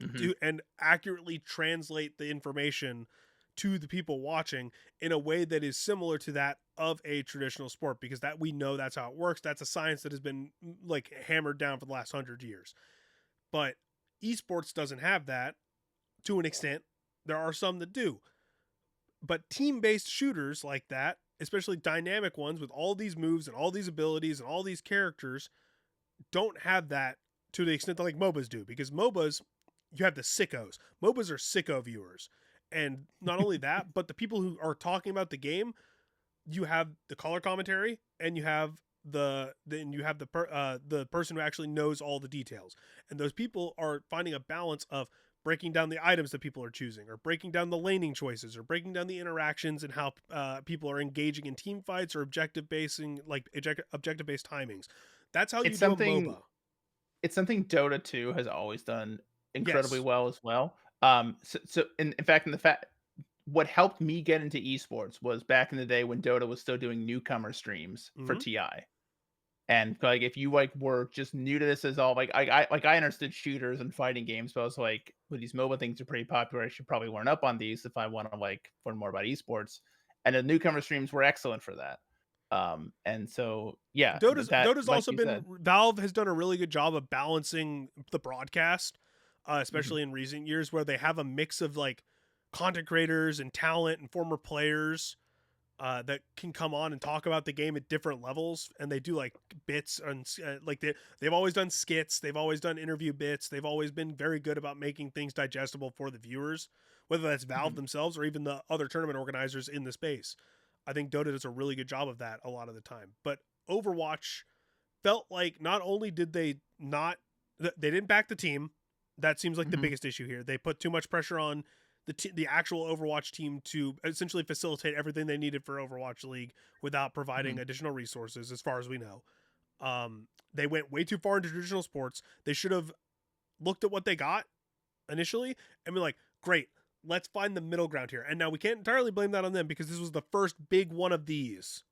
Mhm. to and accurately translate the information to the people watching in a way that is similar to that of a traditional sport, because that we know that's how it works. That's a science that has been like hammered down for the last 100 years. But esports doesn't have that to an extent. There are some that do. But team-based shooters like that, especially dynamic ones with all these moves and all these abilities and all these characters, don't have that to the extent that like MOBAs do, because MOBAs, you have the sickos. MOBAs are sicko viewers. And not only that, but the people who are talking about the game, you have the color commentary and you have the person who actually knows all the details. And those people are finding a balance of breaking down the items that people are choosing, or breaking down the laning choices, or breaking down the interactions and how people are engaging in team fights, or objective based timings. That's how you It's do a something MOBA. it's something Dota 2 has always done incredibly Yes. well as well. So in fact, in the fact what helped me get into esports was back in the day when Dota was still doing newcomer streams for Mm-hmm. TI. And like if you like were just new to this as all I understood shooters and fighting games, but I was like, well, these MOBA things are pretty popular. I should probably learn up on these if I want to like learn more about esports. And the newcomer streams were excellent for that. And so yeah, that Dota's like also you been said. Valve has done a really good job of balancing the broadcast, Mhm. especially in recent years, where they have a mix of like content creators and talent and former players that can come on and talk about the game at different levels, and they do like bits and like they've always done skits, they've always done interview bits, they've always been very good about making things digestible for the viewers, whether that's Valve Mhm. themselves or even the other tournament organizers in the space. I think Dota does a really good job of that a lot of the time. But Overwatch felt like not only did they didn't back the team. That seems like the Mhm. biggest issue here. They put too much pressure on the actual Overwatch team to essentially facilitate everything they needed for Overwatch League without providing Mhm. additional resources, as far as we know. They went way too far into traditional sports. They should have looked at what they got initially and be like, great, let's find the middle ground here. And now we can't entirely blame that on them, because this was the first big one of these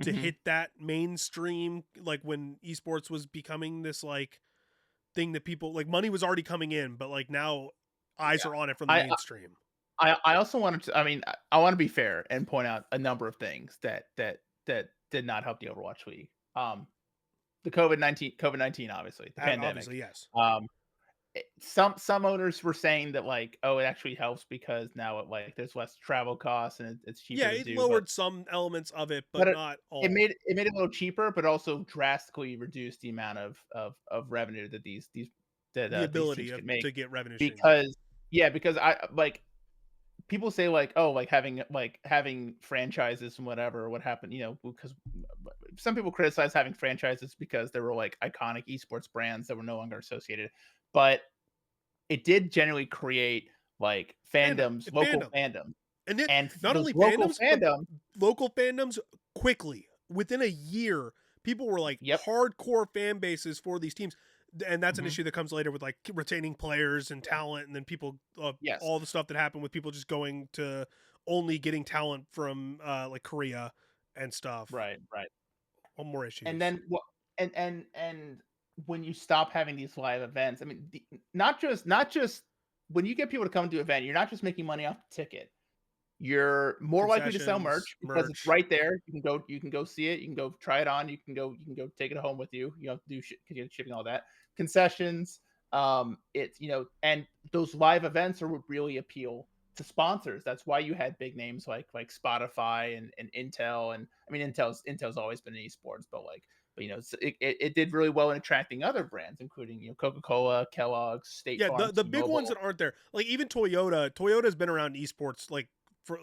to Mhm. hit that mainstream, like when esports was becoming this like thing that people like, money was already coming in, but like now eyes Yeah. are on it from the I mainstream. I also wanted to. I mean, I want to be fair and point out a number of things that did not help the Overwatch League. The COVID-19, obviously the pandemic. Obviously, yes. Um, some owners were saying that like, oh, it actually helps because now it like there's less travel costs and it's cheaper Yeah, to it do. But lowered some elements of it, but but not it all. made it a little cheaper, but also drastically reduced the amount of revenue that these the these teams ability could make to get revenue streams. because I like people say like, oh, like having franchises and whatever. What happened, because some people criticize having franchises because there were like iconic esports brands that were no longer associated, but it did generally create like local Fandom. fandoms, And then and not those only local fandoms, but fandom. local fandoms quickly. Within a year, people were like Yep. hardcore fan bases for these teams. And that's an Mhm. issue that comes later with like retaining players and talent. And then people, Yes. all the stuff that happened with people just going to only getting talent from like Korea and stuff. Right. Right. One more And issues. then what? And when you stop having these live events, I mean, not just when you get people to come to an event, you're not just making money off the ticket. You're more likely to sell Concessions, merch because it's merch. right there. You can go see it. You can go try it on. You can go take it home with you. You know, do shipping, all that. Concessions. It's and those live events are what really appeal to sponsors. That's why you had big names like Spotify and Intel. And I mean, Intel's always been in esports, but it did really well in attracting other brands, including Coca-Cola, Kellogg's, State Yeah, Farm, the big ones T-Mobile. that aren't there, like even Toyota's been around esports like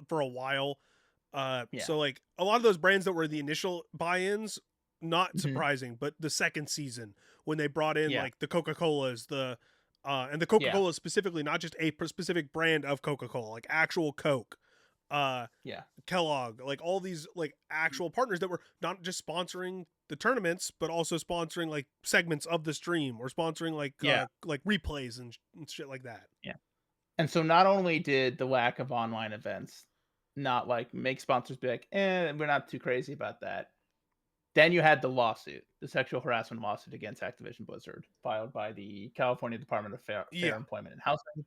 for a while. Yeah. So like a lot of those brands that were the initial buy-ins, not Hmm. surprising, but the second season when they brought in Yeah. like the Coca-Colas, and the Yeah. Coca-Cola specifically, not just a specific brand of Coca-Cola, like actual Coke, uh, Yeah. Kellogg, like all these like actual partners that were not just sponsoring the tournaments, but also sponsoring like segments of the stream or sponsoring Yeah. like replays and shit like that. Yeah. And so not only did the lack of online events not like make sponsors be like, we're not too crazy about that. Then you had the lawsuit, the sexual harassment lawsuit against Activision Blizzard, filed by the California Department of Fair Yeah. Employment and Housing.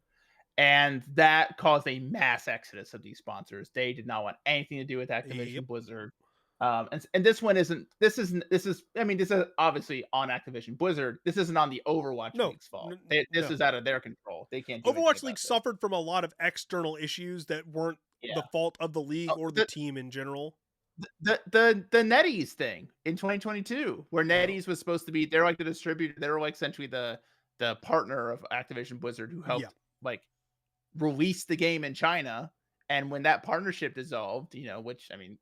And that caused a mass exodus of these sponsors. They did not want anything to do with Yep. Activision Blizzard. And this one isn't. This is. I mean, this is obviously on Activision Blizzard. This isn't on the Overwatch No. League's fault. This No. is out of their control. They can't do anything Overwatch League about this. suffered from a lot of external issues that weren't the Yeah. fault of the league Oh, or the team in general. the NetEase thing in 2022, where Uh, NetEase was supposed to be, they're like the distributor, they're like essentially the partner of Activision Blizzard who yeah. helped like release the game in China. And when that partnership dissolved, which I mean,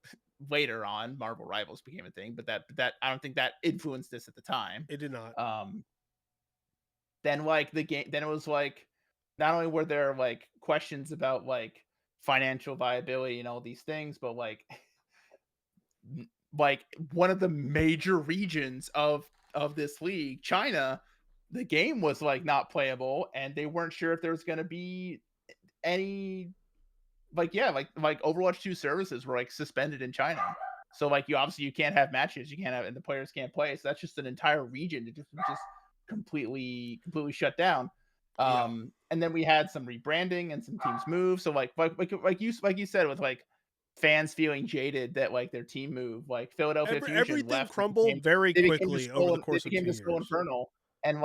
later on, Marvel Rivals became a thing, but that I don't think that influenced this at the time. It did not. Um, then like the game, then it was like not only were there like questions about like financial viability and all these things, but like one of the major regions of this league, China, the game was like not playable, and they weren't sure if there was going to be any like Overwatch 2 services were like suspended in China. So like you can't have matches, you can't have, and the players can't play. So that's just an entire region that just completely shut down. Yeah. And then we had some rebranding and some teams move. So like you said, with like fans feeling jaded that like their team moved, like Philadelphia Fusion Everything left and crumbled very they became the quickly over the they course of became 2 the Skull years. Infernal. And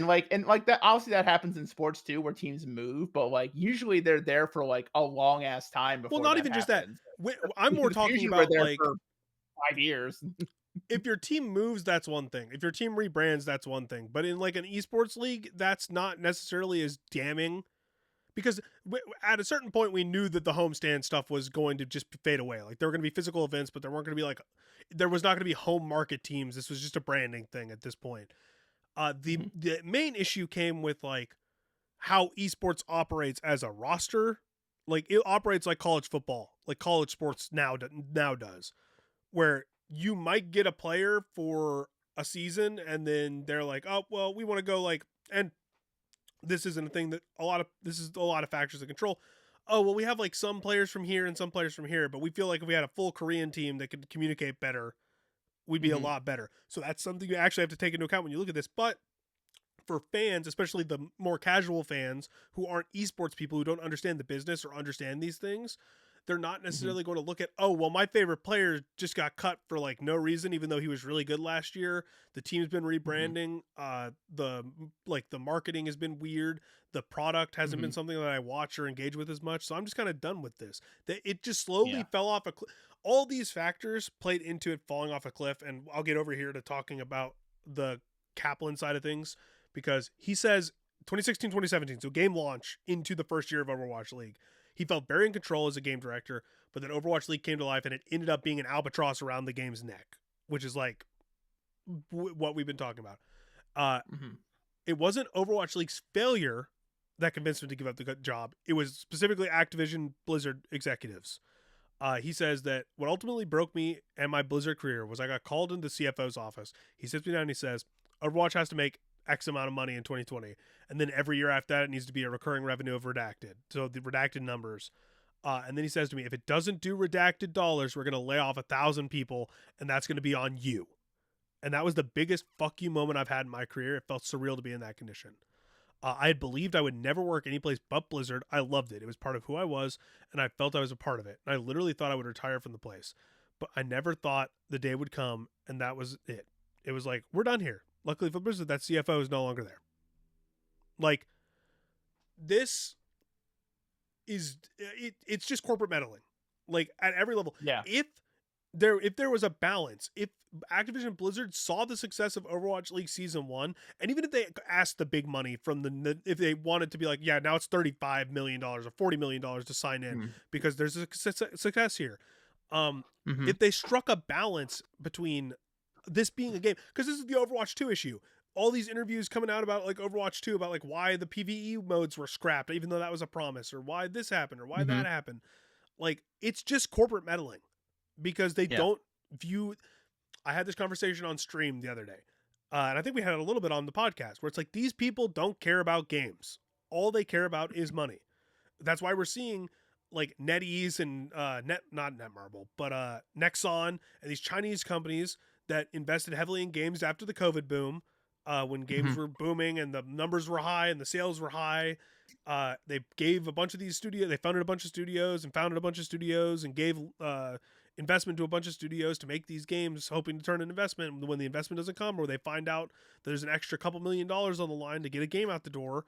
that obviously that happens in sports too, where teams move, but like usually they're there for like a long ass time Well, before not that even just that. happens. I'm more The talking Fusion were about there like for 5 years. if your team moves, that's one thing. If your team rebrands, that's one thing. But in like an esports league, that's not necessarily as damning because at a certain point we knew that the homestand stuff was going to just fade away. Like there were going to be physical events, but there weren't going to be like there was not going to be home market teams. This was just a branding thing at this point. The main issue came with like how esports operates as a roster. Like it operates like college football, like college sports now does, where you might get a player for a season and then they're like, oh well, we want to go like, and this isn't a thing that this is a lot of factors of control. Oh well, we have like some players from here and some players from here, but we feel like if we had a full Korean team that could communicate better, we'd be a lot better. So that's something you actually have to take into account when you look at this. But for fans, especially the more casual fans who aren't esports people who don't understand the business or understand these things, they're not necessarily going to look at, oh, well, my favorite player just got cut for like no reason, even though he was really good last year. The team's been rebranding. The marketing has been weird. The product hasn't been something that I watch or engage with as much. So I'm just kind of done with this. It just slowly fell off a cliff. All these factors played into it falling off a cliff. And I'll get over here to talking about the Kaplan side of things, because he says 2016, 2017, so game launch into the first year of Overwatch League, he felt very in control as a game director, but then Overwatch League came to life and it ended up being an albatross around the game's neck, which is like what we've been talking about. It wasn't Overwatch League's failure that convinced him to give up the job. It was specifically Activision Blizzard executives. He says that what ultimately broke me and my Blizzard career was I got called into the CFO's office. He sits me down and he says, Overwatch has to make X amount of money in 2020. And then every year after that, it needs to be a recurring revenue of redacted. So the redacted numbers. And then he says to me, if it doesn't do redacted dollars, we're going to lay off 1,000 people and that's going to be on you. And that was the biggest fuck you moment I've had in my career. It felt surreal to be in that condition. I had believed I would never work anyplace but Blizzard. I loved it. It was part of who I was, and I felt I was a part of it. And I literally thought I would retire from the place. But I never thought the day would come, and that was it. It was like, we're done here. Luckily for Blizzard, that CFO is no longer there. Like, this is... it's just corporate meddling. Like, at every level. Yeah. If there was a balance, if Activision Blizzard saw the success of Overwatch League Season 1, and even if they asked the big money from if they wanted to be like, yeah, now it's $35 million or $40 million to sign in because there's a success here. If they struck a balance between this being a game, because this is the Overwatch 2 issue. All these interviews coming out about like Overwatch 2, about like why the PvE modes were scrapped, even though that was a promise, or why this happened, or why that happened. Like, it's just corporate meddling. Because they don't view... I had this conversation on stream the other day. And I think we had it a little bit on the podcast, where it's like, these people don't care about games. All they care about is money. That's why we're seeing like NetEase and not Netmarble, but Nexon and these Chinese companies that invested heavily in games after the COVID boom, when games were booming and the numbers were high and the sales were high. They gave a bunch of these studios... They founded a bunch of studios and founded a bunch of studios and gave... investment to a bunch of studios to make these games, hoping to turn an investment. When the investment doesn't come, or they find out there's an extra couple $1 million on the line to get a game out the door,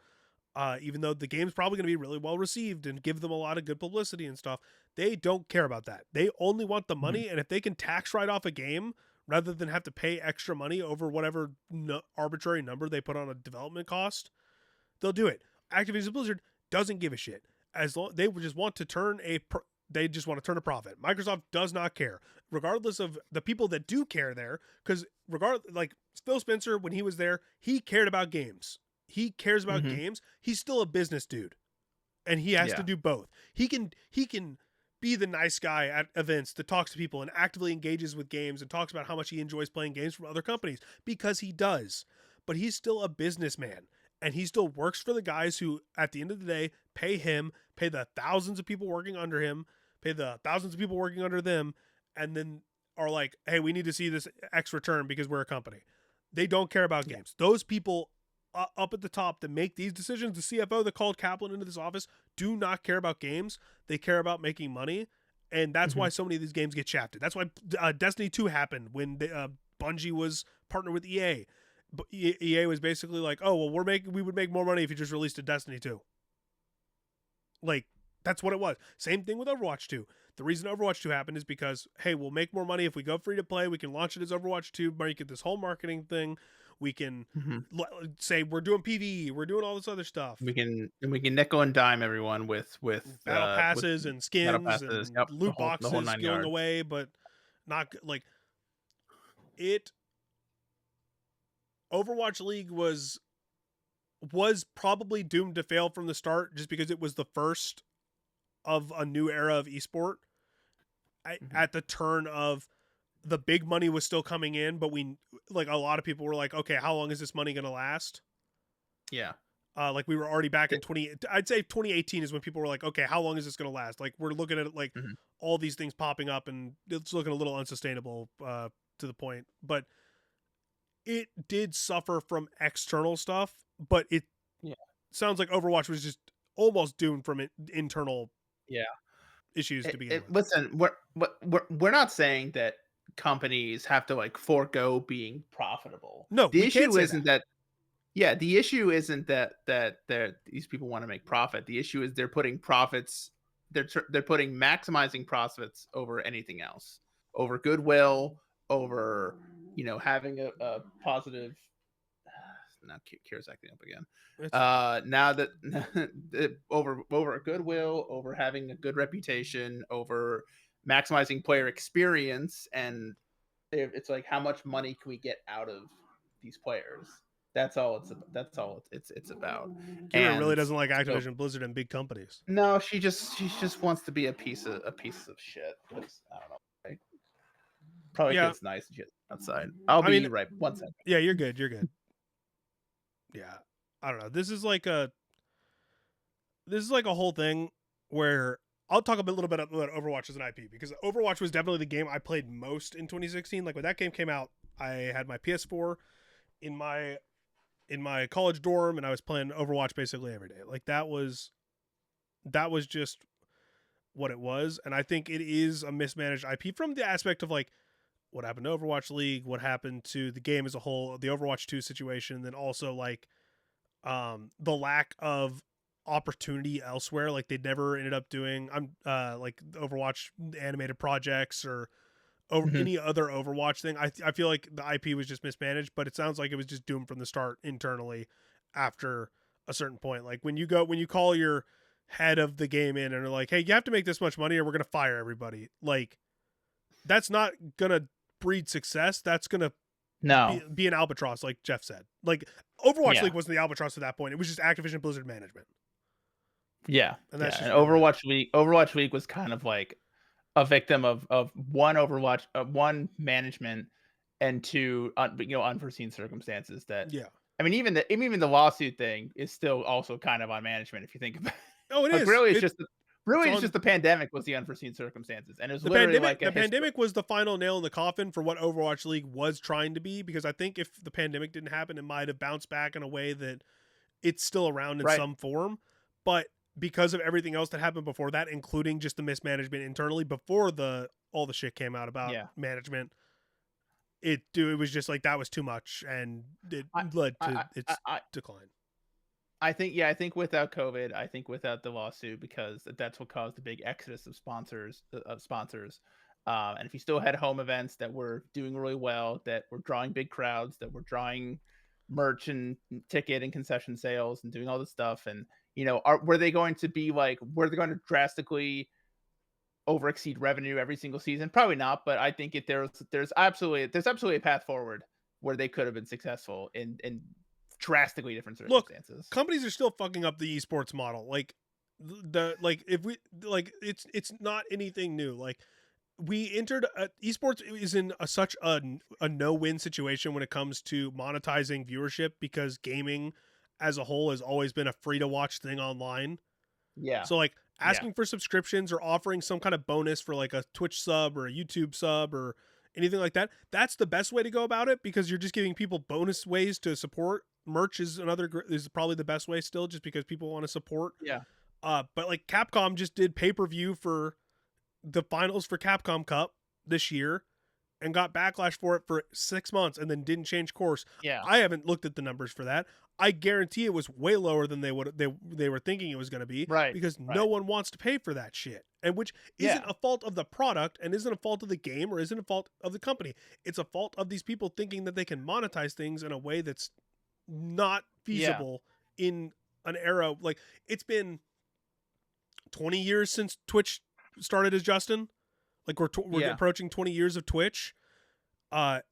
even though the game's probably going to be really well received and give them a lot of good publicity and stuff, they don't care about that. They only want the money, and if they can tax write off a game rather than have to pay extra money over whatever arbitrary number they put on a development cost, they'll do it. Activision Blizzard doesn't give a shit. As long they just want to turn they just want to turn a profit. Microsoft does not care, regardless of the people that do care there. Because like Phil Spencer, when he was there, he cared about games. He cares about games. He's still a business dude, and he has to do both. He can be the nice guy at events that talks to people and actively engages with games and talks about how much he enjoys playing games from other companies, because he does. But he's still a businessman. And he still works for the guys who, at the end of the day, pay him, pay the thousands of people working under him, pay the thousands of people working under them, and then are like, hey, we need to see this X return because we're a company. They don't care about games. Those people up at the top that make these decisions, the CFO that called Kaplan into this office, do not care about games. They care about making money. And that's why so many of these games get shafted. That's why Destiny 2 happened when Bungie was partnered with EA. But EA was basically like, oh, well, we would make more money if you just released a Destiny 2. Like, that's what it was. Same thing with Overwatch 2. The reason Overwatch 2 happened is because, hey, we'll make more money if we go free to play. We can launch it as Overwatch 2, make it this whole marketing thing. We can say we're doing PvE, we're doing all this other stuff. We can nickel and dime everyone with battle passes and skins passes, and loot boxes going away, but not like it. Overwatch League was probably doomed to fail from the start, just because it was the first of a new era of esport. At the turn of the big money was still coming in, but a lot of people were like, okay, how long is this money going to last? Yeah. Like we were already back in I'd say 2018 is when people were like, okay, how long is this going to last? Like we're looking at it like all these things popping up and it's looking a little unsustainable to the point, but it did suffer from external stuff, but it sounds like Overwatch was just almost doomed from internal issues to begin with. Listen, we're not saying that companies have to like forego being profitable. No, the issue isn't that. Yeah, the issue isn't that these people want to make profit. The issue is they're putting profits. They're putting maximizing profits over anything else, over goodwill, over having a positive now Kira's acting up again. It's Now that over goodwill, over having a good reputation, over maximizing player experience, and it's like how much money can we get out of these players? That's all it's about. Kira really And doesn't like so, Activision Blizzard and big companies. no, she just wants to be a piece of shit. I don't know. Right? Probably Yeah. it's nice and shit outside. I'll be right 1 second. Yeah, you're good. You're good. Yeah, I don't know. This is like a whole thing where I'll talk a little bit about Overwatch as an IP, because Overwatch was definitely the game I played most in 2016. Like when that game came out, I had my PS4 in my college dorm, and I was playing Overwatch basically every day. Like that was just what it was. And I think it is a mismanaged IP from the aspect of like what happened to Overwatch League, what happened to the game as a whole, the Overwatch 2 situation, and then also like the lack of opportunity elsewhere. Like they never ended up doing like Overwatch animated projects or any other Overwatch thing. I feel like the IP was just mismanaged, but it sounds like it was just doomed from the start internally after a certain point. Like when you call your head of the game in and are like, hey, you have to make this much money or we're gonna fire everybody. Like that's not gonna breed success. That's gonna be an albatross, like Jeff said. Like Overwatch League wasn't the albatross at that point. It was just Activision Blizzard management. Yeah, and that's and Overwatch League was kind of like a victim of one Overwatch, one management, and two unforeseen circumstances. That I mean, even the lawsuit thing is still also kind of on management if you think about it. Oh, it like, is. Really, it's just the pandemic was the unforeseen circumstances, and it was literally like the pandemic was the final nail in the coffin for what Overwatch League was trying to be. Because I think if the pandemic didn't happen, it might have bounced back in a way that it's still around in some form. But because of everything else that happened before that, including just the mismanagement internally before all the shit came out about management, it was just like that was too much, and it led to its decline. I think without COVID, I think without the lawsuit, because that's what caused the big exodus of sponsors. And if you still had home events that were doing really well, that were drawing big crowds, that were drawing merch and ticket and concession sales and doing all this stuff, and were they going to drastically over exceed revenue every single season? Probably not, but I think there's absolutely a path forward where they could have been successful in drastically different circumstances. Look, companies are still fucking up the esports model. Like if we it's not anything new. Like we entered esports is in such a no-win situation when it comes to monetizing viewership, because gaming as a whole has always been a free to watch thing online. Yeah. So like asking for subscriptions or offering some kind of bonus for like a Twitch sub or a YouTube sub or anything like that, that's the best way to go about it, because you're just giving people bonus ways to support. Merch is probably the best way still, just because people want to support. Yeah. But like Capcom just did pay-per-view for the finals for Capcom Cup this year and got backlash for it for 6 months and then didn't change course. Yeah. I haven't looked at the numbers for that. I guarantee it was way lower than they were thinking it was going to be, right? Because no one wants to pay for that shit, and which isn't a fault of the product and isn't a fault of the game or isn't a fault of the company. It's a fault of these people thinking that they can monetize things in a way that's not feasible in an era like it's been 20 years since Twitch started as Justin. Like we're approaching 20 years of Twitch, and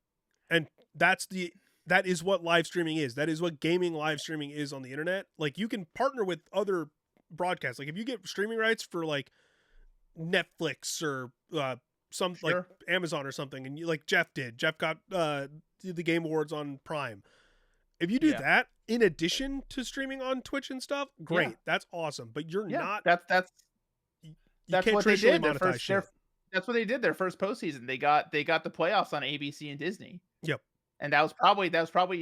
that is what live streaming is. That is what gaming live streaming is on the internet. Like you can partner with other broadcasts. Like if you get streaming rights for like Netflix or like Amazon or something, and Jeff got the Game Awards on Prime. If you do that in addition to streaming on Twitch and stuff, great. That's awesome. But you're not. That's what they did. That's what they did. Their first postseason, they got the playoffs on ABC and Disney. Yep. And that was probably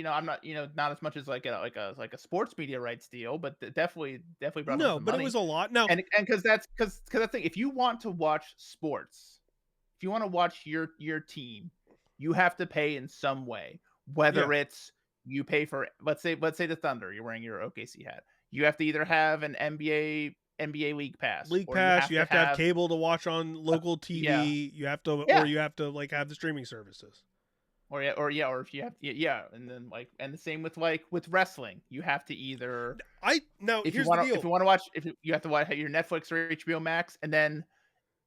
I'm not not as much as like a sports media rights deal, but definitely brought them some money. It was a lot. No, and because that's the thing. If you want to watch sports, if you want to watch your team, you have to pay in some way. Whether it's you pay for, let's say the Thunder, you're wearing your OKC hat. You have to either have an NBA League Pass. You have to have cable to watch on local TV. You have to, or you have to like have the streaming services. or if you have and then and the same with wrestling, you have to either Here's the deal. if you want to watch you have to watch your Netflix or HBO Max, and then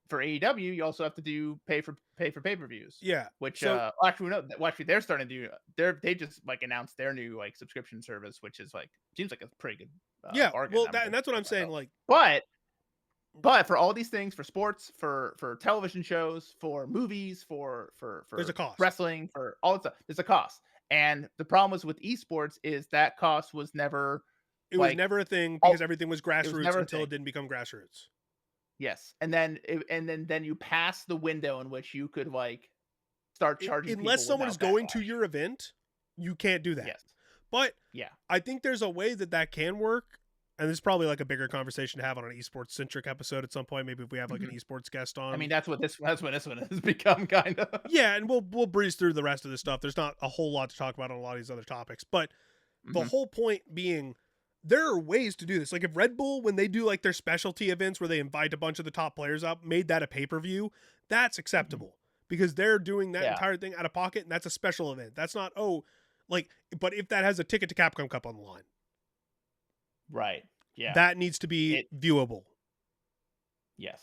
for AEW you also have to pay for pay-per-views. Yeah. Which So, actually they're starting to do. They just announced their new subscription service, which is seems like a pretty good bargain. well, and that's what I'm saying. Like, but for all these things, for sports, for television shows, for movies, for there's a cost. Wrestling, for all that stuff, there's a cost. And the problem was with esports is that cost was never. It was never a thing because everything was grassroots until it didn't become grassroots. Yes, and then you pass the window in which you could start charging. Unless someone is going to your event, you can't do that. Yes, but I think there's a way that can work. And this is probably like a bigger conversation to have on an esports centric episode at some point. Maybe if we have like an esports guest on. I mean, that's what this one has become, kind of. Yeah, and we'll breeze through the rest of this stuff. There's not a whole lot to talk about on a lot of these other topics, but the whole point being, there are ways to do this. Like if Red Bull, when they do like their specialty events where they invite a bunch of the top players up, made that a pay-per-view, that's acceptable because they're doing that entire thing out of pocket, and that's a special event. That's not but if that has a ticket to Capcom Cup on the line. Right. Yeah. That needs to be viewable. Yes.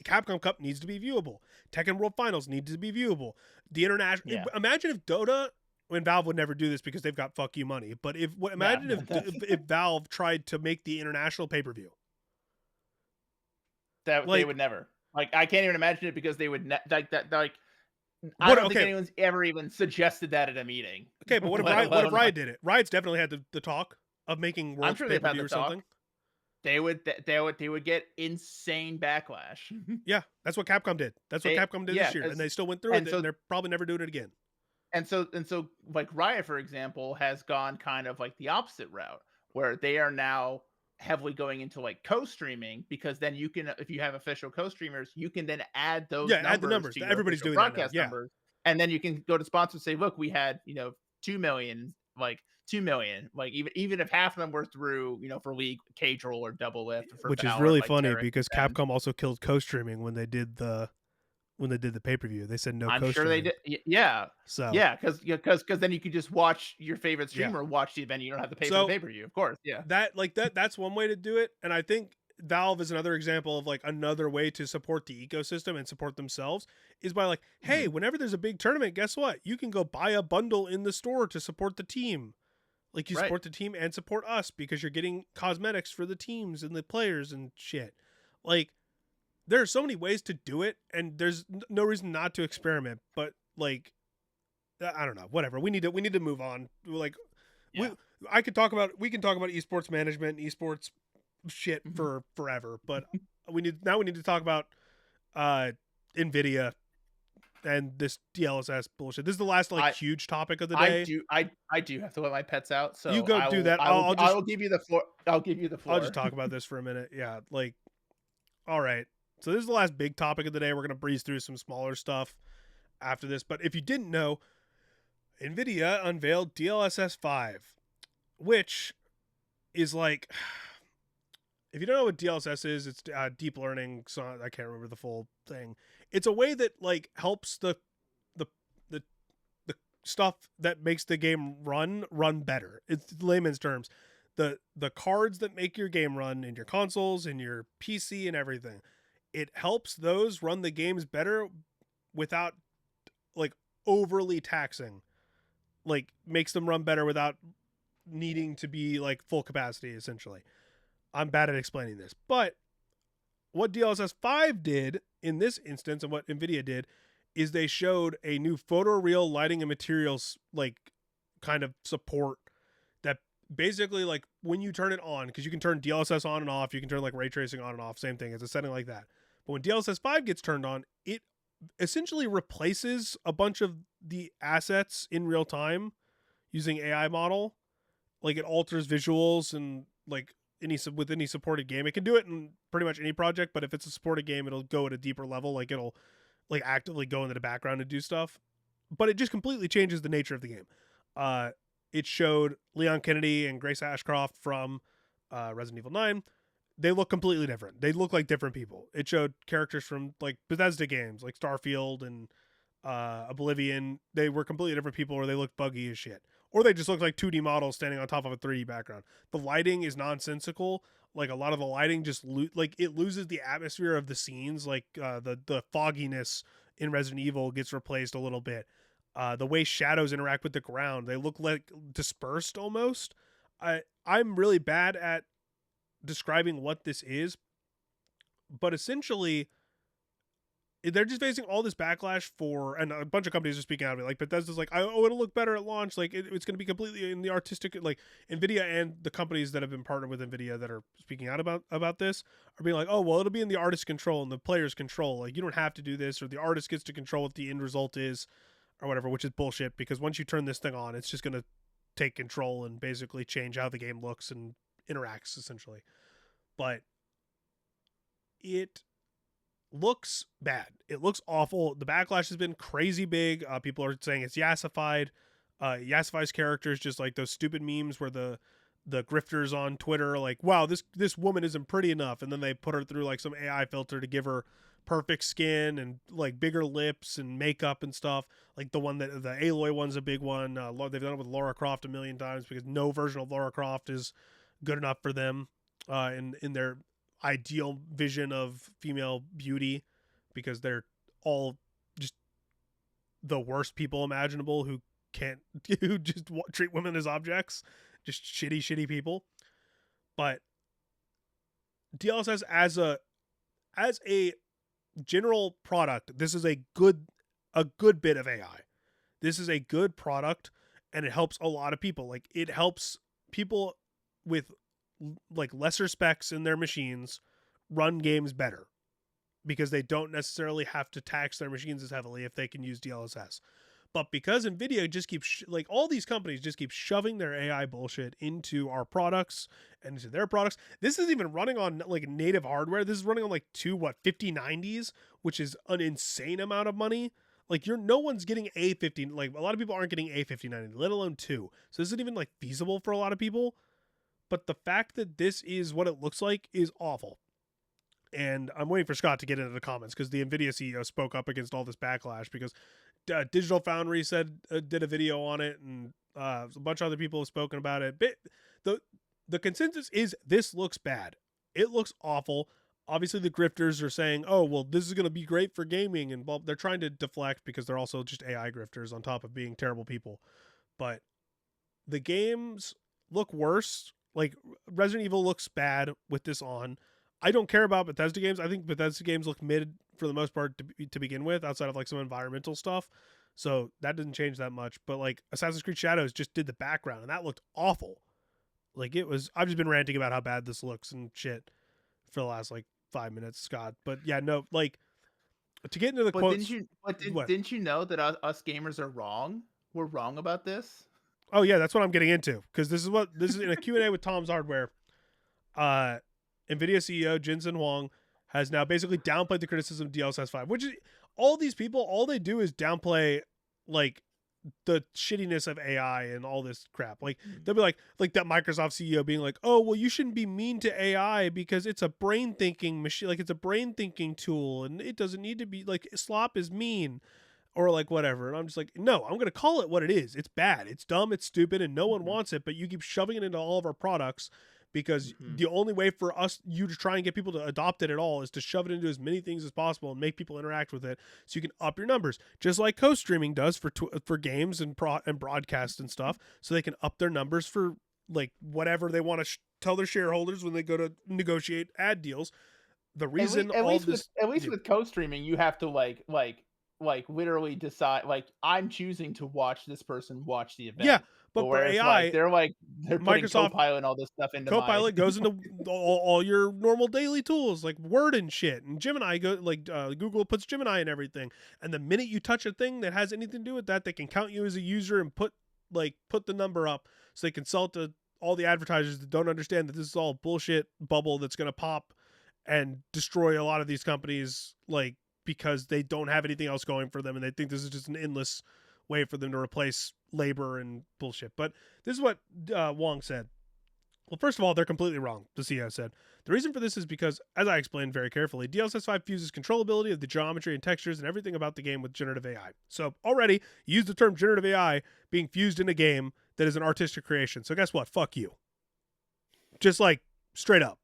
Capcom Cup needs to be viewable. Tekken World Finals needs to be viewable. The international. Yeah. Imagine if Dota, when Valve would never do this because they've got fuck you money. But imagine if Valve tried to make the international pay-per-view. They would never. I can't even imagine it because they would I don't think anyone's ever even suggested that at a meeting. Okay, but what if Riot did it? Riot's definitely had the talk of making World pay-per-view or something. They would get insane backlash. Yeah, that's what Capcom did. That's what Capcom did this year, and they still went through it, and they're probably never doing it again. And so Riot, for example, has gone kind of the opposite route, where they are now heavily going into co-streaming, because then you can, if you have official co-streamers, you can then add those add the numbers. Everybody's doing broadcast that now. Numbers, and then you can go to sponsors and say, look, we had 2 million, 2 million, even if half of them were through for League, Cage Roll, or Double Lift, which is really funny because Capcom also killed co-streaming when they did the pay-per-view. They said no. I'm sure they did. Yeah. So because then you could just watch your favorite streamer watch the event. You don't have to pay for the pay-per-view, of course. Yeah. That's one way to do it, and I think Valve is another example of another way to support the ecosystem and support themselves is by hey, whenever there's a big tournament, guess what? You can go buy a bundle in the store to support the team. You support the team and support us because you're getting cosmetics for the teams and the players and shit. There are so many ways to do it, and there's no reason not to experiment. But I don't know. Whatever. We need to move on. We can talk about esports management, and esports shit for forever. But we need to talk about NVIDIA and this DLSS bullshit. This is the last huge topic of the day. I do have to let my pets out, so you go do that. I'll give you the floor. I'll just talk about this for a minute. Yeah, all right. So this is the last big topic of the day. We're gonna breeze through some smaller stuff after this. But if you didn't know, NVIDIA unveiled DLSS 5, which is if you don't know what DLSS is, it's deep learning. So I can't remember the full thing. It's a way that helps the stuff that makes the game run better. It's layman's terms. The cards that make your game run in your consoles, in your PC, and everything. It helps those run the games better without overly taxing. Makes them run better without needing to be full capacity, essentially. I'm bad at explaining this, but what DLSS 5 did in this instance, and what NVIDIA did, is they showed a new photoreal lighting and materials kind of support that basically when you turn it on, because you can turn DLSS on and off, you can turn ray tracing on and off, same thing, it's a setting like that. But when DLSS 5 gets turned on, it essentially replaces a bunch of the assets in real time using AI model. It alters visuals and with any supported game. It can do it in pretty much any project, but if it's a supported game, it'll go at a deeper level. It'll actively go into the background and do stuff. But it just completely changes the nature of the game. It showed Leon Kennedy and Grace Ashcroft from Resident Evil 9. They look completely different. They look like different people. It showed characters from Bethesda games like Starfield and Oblivion, they were completely different people, or they looked buggy as shit, or they just looked like 2D models standing on top of a 3D background. The lighting is nonsensical. Like a lot of the lighting just it loses the atmosphere of the scenes. Like the fogginess in Resident Evil gets replaced a little bit. The way shadows interact with the ground, they look like dispersed almost. I'm really bad at describing what this is, but essentially they're just facing all this backlash and a bunch of companies are speaking out of it. Like Bethesda's like, oh, it'll look better at launch. Like it's going to be completely in the artistic, like NVIDIA and the companies that have been partnered with NVIDIA that are speaking out about this are being like, oh, well, it'll be in the artist's control and the player's control. Like you don't have to do this, or the artist gets to control what the end result is or whatever, which is bullshit, because once you turn this thing on, it's just going to take control and basically change how the game looks and interacts essentially. But it looks bad. It looks awful. The backlash has been crazy big. People are saying it's yassified. Yassifies characters, just like those stupid memes where the grifters on Twitter are like, wow, this woman isn't pretty enough, and then they put her through like some AI filter to give her perfect skin and like bigger lips and makeup and stuff. Like the Aloy one's a big one. They've done it with Lara Croft a million times because no version of Lara Croft is good enough for them in their ideal vision of female beauty, because they're all just the worst people imaginable who just treat women as objects, just shitty people. But DLSS as a general product, this is a good bit of AI. This is a good product, and it helps a lot of people. Like it helps people with like lesser specs in their machines run games better, because they don't necessarily have to tax their machines as heavily if they can use DLSS. But because NVIDIA just keeps like all these companies just keep shoving their AI bullshit into our products and into their products. This is even running on like native hardware. This is running on like 5090s, which is an insane amount of money. Like no one's getting A50, like a lot of people aren't getting A5090, let alone 2. So this isn't even like feasible for a lot of people. But the fact that this is what it looks like is awful. And I'm waiting for Scott to get into the comments, because the NVIDIA CEO spoke up against all this backlash, because Digital Foundry did a video on it, and a bunch of other people have spoken about it. But the consensus is this looks bad. It looks awful. Obviously, the grifters are saying, oh, well, this is going to be great for gaming. And they're trying to deflect because they're also just AI grifters on top of being terrible people. But the games look worse. Like Resident Evil looks bad with this on. I don't care about Bethesda games. I think Bethesda games look mid for the most part to begin with, outside of like some environmental stuff. So that didn't change that much. But like Assassin's Creed Shadows just did the background, and that looked awful. Like I've just been ranting about how bad this looks and shit for the last like 5 minutes, Scott. But yeah, no, like to get into the quotes. Didn't you know that us gamers are wrong? We're wrong about this. Oh yeah, that's what I'm getting into, because this is in a Q&A with Tom's Hardware. NVIDIA CEO Jensen Huang has now basically downplayed the criticism of DLSS 5, which is all these people, all they do is downplay like the shittiness of AI and all this crap. Like they'll be like that Microsoft CEO being like, oh, well, you shouldn't be mean to AI because it's a brain thinking machine, like it's a brain thinking tool, and it doesn't need to be like slop is mean. Or like whatever. And I'm just like, no, I'm going to call it what it is. It's bad. It's dumb. It's stupid. And no one wants it. But you keep shoving it into all of our products, because the only way for you to try and get people to adopt it at all is to shove it into as many things as possible and make people interact with it, so you can up your numbers, just like co-streaming does for games and broadcast and stuff, so they can up their numbers for like whatever they want to tell their shareholders when they go to negotiate ad deals. The reason at least with co-streaming, you have to like literally decide, like, I'm choosing to watch this person watch the event. Yeah, but for AI, they're putting Microsoft Copilot and all this stuff into Copilot goes into all your normal daily tools like Word and shit, and Gemini Google puts Gemini in everything. And the minute you touch a thing that has anything to do with that, they can count you as a user and put the number up, so they can sell it to all the advertisers that don't understand that this is all bullshit bubble that's going to pop and destroy a lot of these companies, like, because they don't have anything else going for them, and they think this is just an endless way for them to replace labor and bullshit. But this is what Wong said. Well, first of all, they're completely wrong, the CEO said. The reason for this is because, as I explained very carefully, DLSS 5 fuses controllability of the geometry and textures and everything about the game with generative AI. So already, you use the term generative AI being fused in a game that is an artistic creation. So guess what? Fuck you. Just like straight up.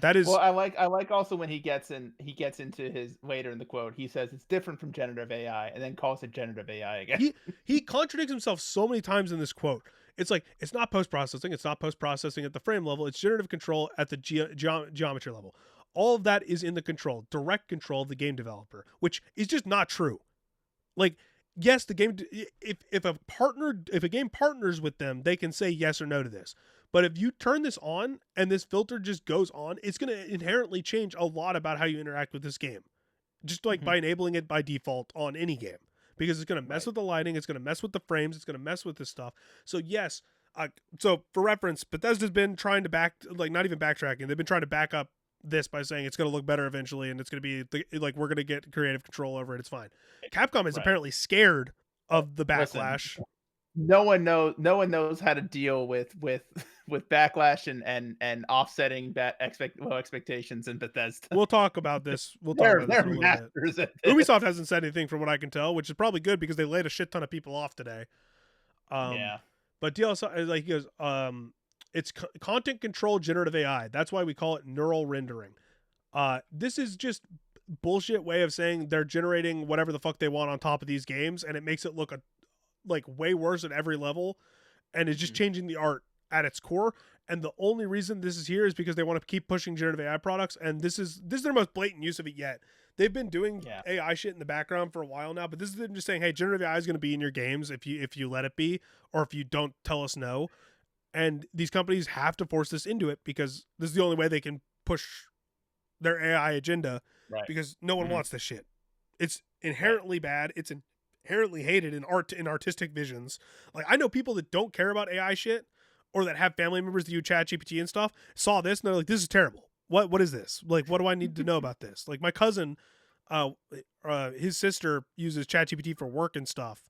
That is. Well, I like also when he gets into his later in the quote, he says it's different from generative AI and then calls it generative AI again. He contradicts himself so many times in this quote. It's like, it's not post-processing. It's not post-processing at the frame level. It's generative control at the geometry level. All of that is in the control, direct control of the game developer, which is just not true. Like, yes, the game, if a game partners with them, they can say yes or no to this. But if you turn this on and this filter just goes on, it's going to inherently change a lot about how you interact with this game. Just like by enabling it by default on any game. Because it's going to mess with the lighting, it's going to mess with the frames, it's going to mess with this stuff. So yes, so for reference, Bethesda's been trying to not even backtracking, they've been trying to back up this by saying it's going to look better eventually and it's going to be like we're going to get creative control over it, it's fine. Capcom is apparently scared of the backlash. Listen, no one knows how to deal with backlash and offsetting expectations in Bethesda. We'll talk about this. They're masters at this. Ubisoft hasn't said anything from what I can tell, which is probably good because they laid a shit ton of people off today. Yeah. But DLSS, like he goes, it's content control generative AI. That's why we call it neural rendering. This is just bullshit way of saying they're generating whatever the fuck they want on top of these games, and it makes it look like way worse at every level, and it's just changing the art at its core. And the only reason this is here is because they want to keep pushing generative AI products, and this is their most blatant use of it yet. They've been doing AI shit in the background for a while now, but this is them just saying, hey, generative AI is going to be in your games if you let it be, or if you don't tell us no. And these companies have to force this into it because this is the only way they can push their AI agenda, because no one wants this shit. It's inherently bad. It's inherently hated in artistic visions. Like, I know people that don't care about AI shit, or that have family members that use ChatGPT and stuff, saw this and they're like, this is terrible. What is this? Like, what do I need to know about this? Like, my cousin, his sister uses ChatGPT for work and stuff.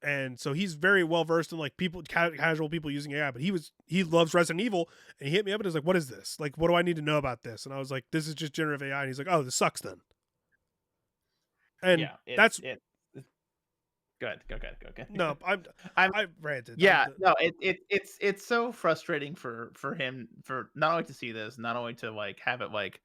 And so he's very well versed in like casual people using AI, but he loves Resident Evil, and he hit me up and was like, what is this? Like, what do I need to know about this? And I was like, this is just generative AI. And he's like, oh, this sucks then. And that's Good. Go. No, I've ranted. It's so frustrating for him, for not only to see this, not only to like have it like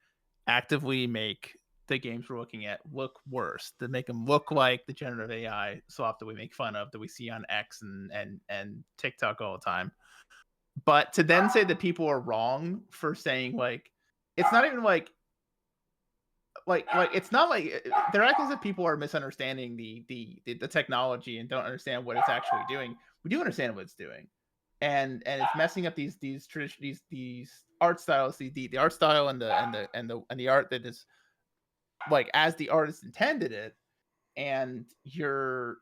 actively make the games we're looking at look worse, to make them look like the generative AI slop that we make fun of, that we see on X and TikTok all the time. But to then say that people are wrong for saying like, it's not even like it's not like they're acting as if people are misunderstanding the technology and don't understand what it's actually doing. We do understand what it's doing, and it's messing up these art styles, the art style and the art that is like as the artist intended it. And you're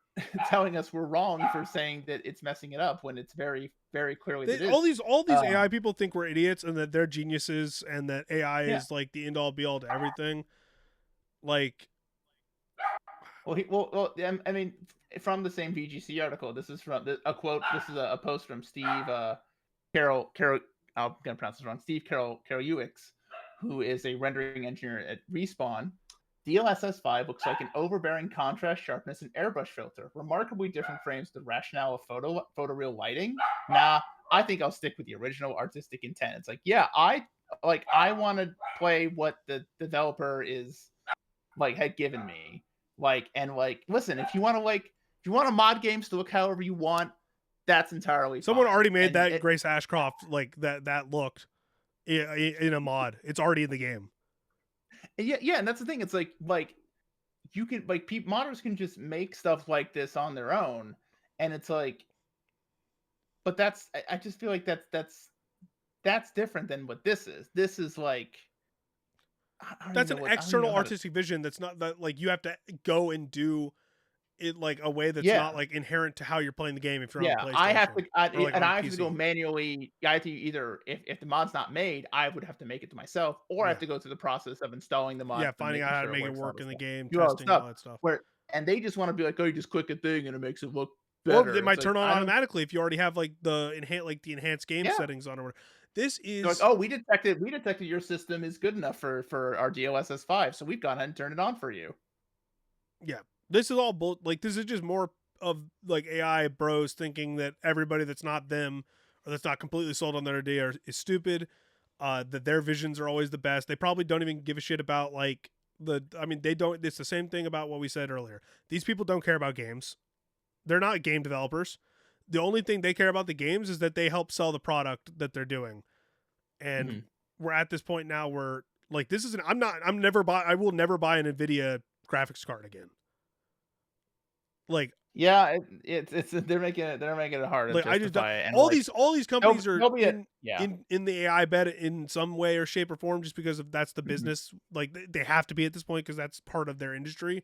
telling us we're wrong for saying that it's messing it up when it's very, very clearly all these AI people think we're idiots and that they're geniuses and that AI is like the end all be all to everything. Like, well, I mean, from the same VGC article, this is from a quote. This is a post from Steve Carroll. I'm gonna pronounce this wrong. Steve Carroll who is a rendering engineer at Respawn. DLSS 5 looks like an overbearing contrast, sharpness, and airbrush filter. Remarkably different frames. The rationale of photoreal lighting. Nah, I think I'll stick with the original artistic intent. It's like, yeah, I want to play what the developer is like had given me. Like, and like, listen, if you want to mod games to look however you want, that's entirely someone fine. already made Grace Ashcroft like that looked in a mod. It's already in the game. Yeah, and that's the thing. It's like you can modders can just make stuff like this on their own, and it's like, but I just feel like that's different than what this is. This is like, that's an external artistic vision. That's not that like you have to go and do it like a way that's not like inherent to how you're playing the game. If you're on PlayStation, I have to go manually. I have to either if the mod's not made, I would have to make it to myself, or I have to go through the process of installing the mod. Yeah, finding out how to make it work in the game, testing all that stuff. And they just want to be like, oh, you just click a thing and it makes it look Or better. they It's might like turn on I don't. automatically if you already have like the enhanced game Yeah. settings on or whatever. This They're like, is oh, we detected your system is good enough for our DLSS 5, so we've gone ahead and turned it on for you. yeah. This is all like this is just more of like AI bros thinking that everybody that's not them or that's not completely sold on their idea is stupid. That their visions are always the best. They probably don't even give a shit about like I mean, they don't. It's the same thing about what we said earlier. These people don't care about games. They're not game developers. The only thing they care about the games is that they help sell the product that they're doing. And Mhm. we're at this point now where like this is I will never buy an NVIDIA graphics card again. Like Yeah, it's they're making it hard to I just justify it, and, all like, these there'll companies are there'll be a yeah. in the AI bed in some way or shape or form just because of that's the Mhm. business. Like they have to be at this point because that's part of their industry.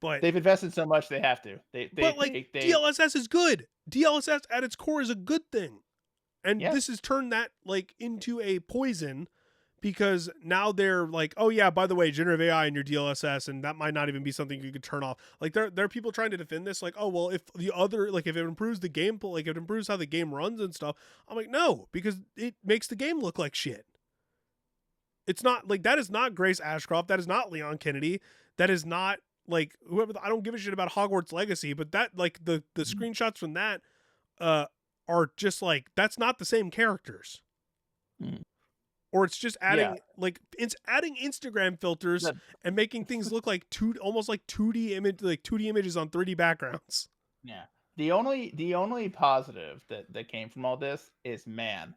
But They've invested so much, they have to. like They DLSS is good. DLSS at its core is a good thing. And yeah. this has turned that like into a poison because now they're like, oh yeah, by the way, generative AI in your DLSS, and that might not even be something you could turn off. Like there are people trying to defend this, like, oh well, if the other like if it improves the gameplay, like it improves how the game runs and stuff. I'm like, no, because it makes the game look like shit. It's not like that is not Grace Ashcroft, that is not Leon Kennedy, that is not like whoever. I don't give a shit about Hogwarts Legacy, but that like the Mhm. screenshots from that uh are just like that's not the same characters, Mhm. or it's just Yeah. adding like it's adding Instagram filters The and making things look like almost like 2D image like 2D images on 3D backgrounds. yeah. The only positive that came from all this is, man,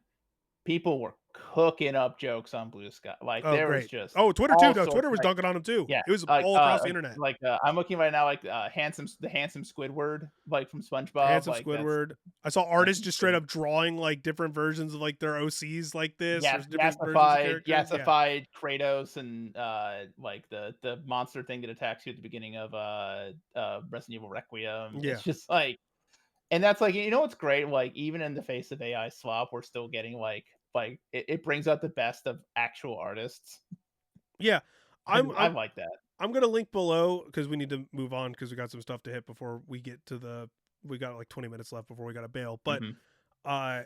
people were cooking up jokes on Blue Sky. Like, Oh there was great. just Oh, Twitter too. all No, sorts, Twitter was like dunking on him too. yeah, It was like, all across the internet. I'm looking right now, like, the handsome Squidward, like, from SpongeBob, Handsome like, that's Squidward. I saw artists handsome just straight Squid. up drawing like different versions of like their OCs like this or Yeah, different versions of characters. Yeah. yassified Kratos and, like, the monster thing that attacks you at the beginning of, Resident Evil Requiem. Yeah. It's just like, and that's like, what's great? Like, even in the face of AI slop, we're still getting, like, it brings out the best of actual artists. Yeah. I I'm I I'm like that. I'm gonna link below because we need to move on because we got some stuff to hit before we get to the we got like 20 minutes left before we gotta bail. But Mhm. uh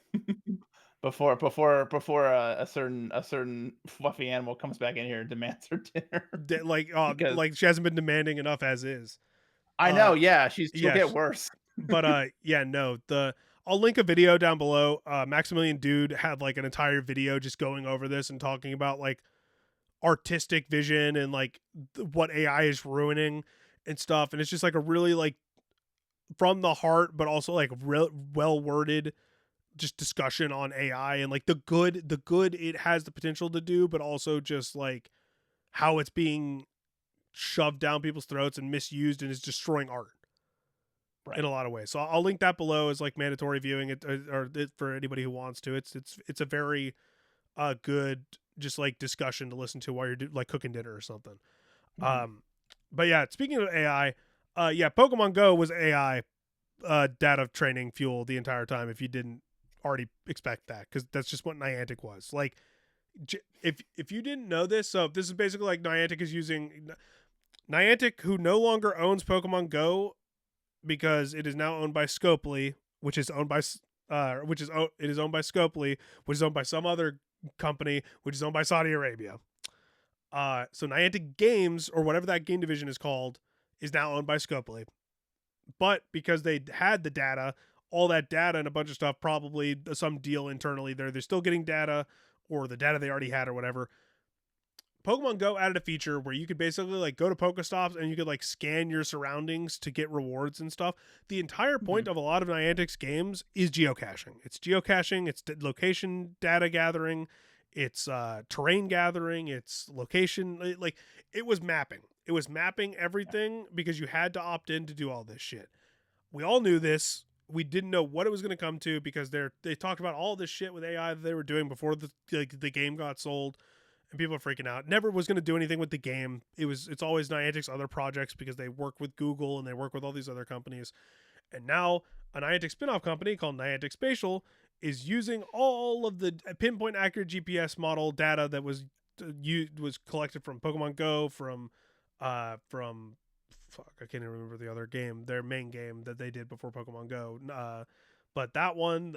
Before a certain fluffy animal comes back in here and demands her dinner. Because like she hasn't been demanding enough as is. I Uh know, yeah, she'll yeah, get worse. but yeah, no. I'll link a video down below. Maximilian Dude had like an entire video just going over this and talking about like artistic vision and like what AI is ruining and stuff. And it's just like a really like from the heart, but also like well worded just discussion on AI and like the good it has the potential to do, but also just like how it's being shoved down people's throats and misused and is destroying art in Right. a lot of ways. So I'll link that below as like mandatory viewing it or for anybody who wants to. It's a very good just like discussion to listen to while you're like cooking dinner or something. Mhm. Um, but yeah, speaking of AI, yeah, Pokemon Go was AI data training fuel the entire time. If you didn't already expect that, because that's just what Niantic was like. If you didn't know this, so this is basically like Niantic is using Niantic, who no longer owns Pokemon Go because it is now owned by Scopely, which is owned by it is owned by Scopely, which is owned by some other company, which is owned by Saudi Arabia. So Niantic Games or whatever that game division is called is now owned by Scopely. But because they had the data, all that data and a bunch of stuff, probably some deal internally, they're still getting data or the data they already had or whatever. Pokemon Go added a feature where you could basically like go to Pokestops and you could like scan your surroundings to get rewards and stuff. The entire point Mhm. of a lot of Niantic's games is geocaching. It's geocaching, it's location data gathering, it's terrain gathering, it's location like it was mapping. It was mapping everything because you had to opt in to do all this shit. We all knew this. We didn't know what it was going to come to because they talked about all this shit with AI that they were doing before the game got sold and people are freaking out. Never was going to do anything with the game. It's always Niantic's other projects because they work with Google and they work with all these other companies. And now a Niantic spin-off company called Niantic Spatial is using all of the pinpoint accurate GPS model data that was collected from Pokemon Go, from fuck, I can't even remember the other game, their main game that they did before Pokemon Go. But that one,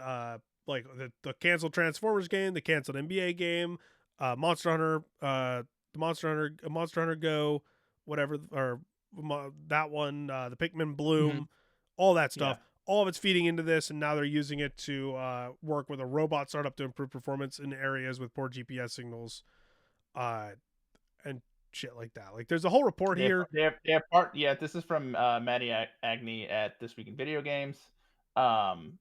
like the canceled Transformers game, the canceled NBA game, Monster Hunter, Monster Hunter Go, whatever, or that one, the Pikmin Bloom, all that stuff. All of it's feeding into this, and now they're using it to work with a robot startup to improve performance in areas with poor GPS signals, and shit like that. Like, there's a whole report here. This is from Maddie Agnew at This Week in Video Games. Niantic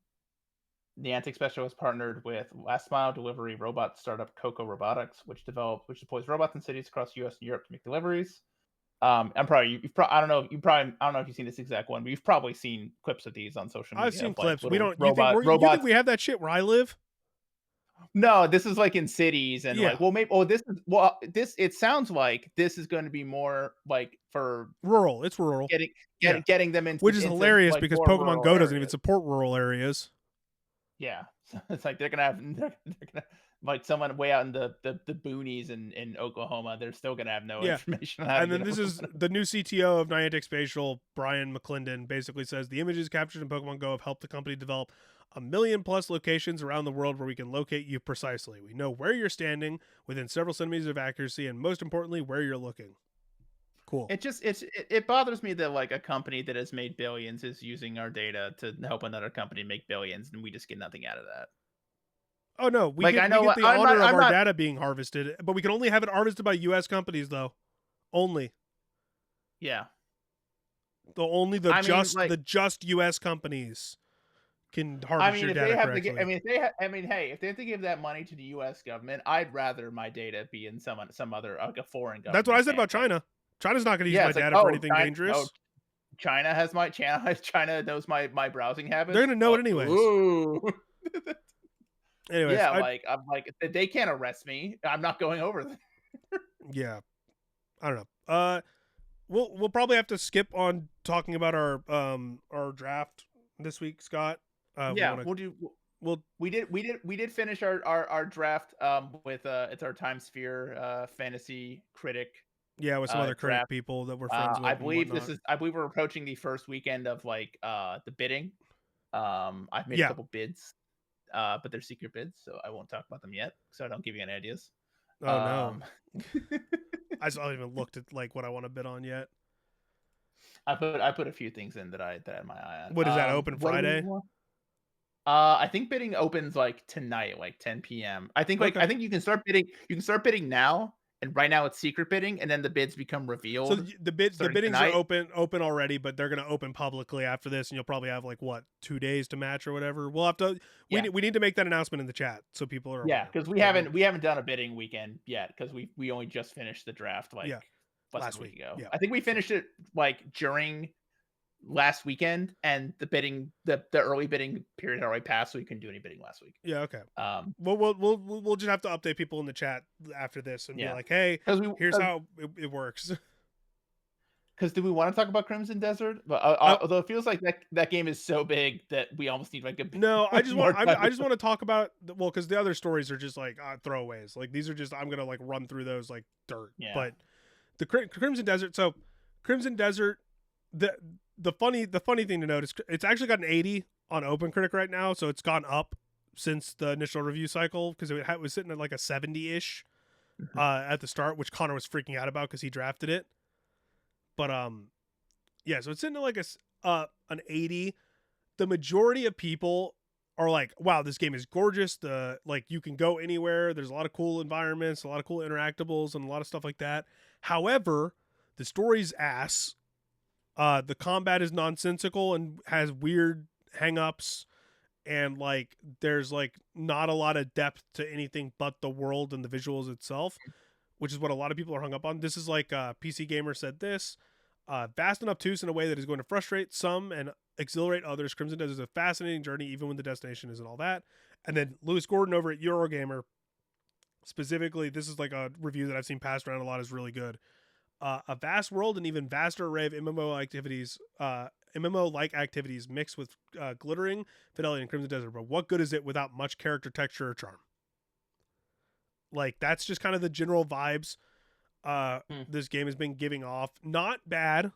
Special has partnered with last mile delivery robot startup Coco Robotics, which deploys robots in cities across U.S. and Europe to make deliveries. I don't know if you've seen this exact one, but you've probably seen clips of these on social media. I've seen clips. Like We don't. Robot, You think we have that shit where I live? No, this is like in cities and Yeah. it sounds like this is going to be more like for rural. It's rural. Getting them into, which is hilarious like, because Pokemon Go doesn't even areas. support rural areas. Yeah, it's like they're gonna like someone way out in the boonies in Oklahoma. They're still gonna have no information on how and then this is the new CTO of Niantic Spatial, Brian McClendon, basically says the images captured in Pokemon Go have helped the company develop 1 million+ locations around the world where we can locate you precisely. We know where you're standing within several centimeters of accuracy, and most importantly, where you're looking. Cool. It bothers me that like a company that has made billions is using our data to help another company make billions, and we just get nothing out of that. Oh no, we get the honor of our data being harvested, but we can only have it harvested by U.S. companies, though. Only. Yeah. The just U.S. companies can harvest your data correctly. If they have to give that money to the U.S. government, I'd rather my data be in some other, like, a foreign government. That's what I said about China. China's not going to use my data for anything dangerous. China knows my browsing habits. They're going to know it anyways. Ooh. Anyways, yeah, I'm like, if they can't arrest me, I'm not going over there. Yeah, I don't know. We'll probably have to skip on talking about our draft this week, Scott. We did finish our draft with it's our Timesphere fantasy critic. Yeah, with some other critic people that we're friends with. I believe we're approaching the first weekend of like the bidding. I've made a couple bids, but they're secret bids, so I won't talk about them yet, so I don't give you any ideas. Oh no. I haven't even looked at like what I want to bid on yet. I put a few things in that I had my eye on. What is that, open Friday? I think bidding opens like tonight, like 10 p.m. I think I think you can start bidding. You can start bidding now, and right now it's secret bidding, and then the bids become revealed. So the biddings are open already, but they're gonna open publicly after this, and you'll probably have like 2 days to match or whatever. We'll have to. We need to make that announcement in the chat so people are. Yeah, because we haven't done a bidding weekend yet because we only just finished the draft last week ago. Yeah. I think we finished it like during last weekend, and the early bidding period had already passed, so we couldn't do any bidding last week. Yeah, okay. We'll just have to update people in the chat after this and be like, hey, here's how it works. Because do we want to talk about Crimson Desert? But although it feels like that game is so big that we almost need like a no. I just want to talk about because the other stories are just like throwaways. Like these are just I'm gonna like run through those like dirt. Yeah. But the Crimson Desert. So Crimson Desert, the funny thing to note is it's actually got an 80 on OpenCritic right now, so it's gone up since the initial review cycle because it was sitting at like a 70-ish at the start, which Connor was freaking out about because he drafted it. But yeah, so it's sitting at like an 80. The majority of people are like, wow, this game is gorgeous. Like you can go anywhere. There's a lot of cool environments, a lot of cool interactables, and a lot of stuff like that. However, the story's ass. The combat is nonsensical and has weird hang-ups, and like there's like not a lot of depth to anything but the world and the visuals itself, which is what a lot of people are hung up on. This is like PC Gamer said this, vast and obtuse in a way that is going to frustrate some and exhilarate others. Crimson Desert is a fascinating journey even when the destination isn't all that. And then Lewis Gordon over at Eurogamer, specifically, this is like a review that I've seen passed around a lot, is really good. A vast world and even vaster array of MMO-like activities mixed with glittering fidelity in Crimson Desert. But what good is it without much character, texture, or charm? Like, that's just kind of the general vibes this game has been giving off. Not bad.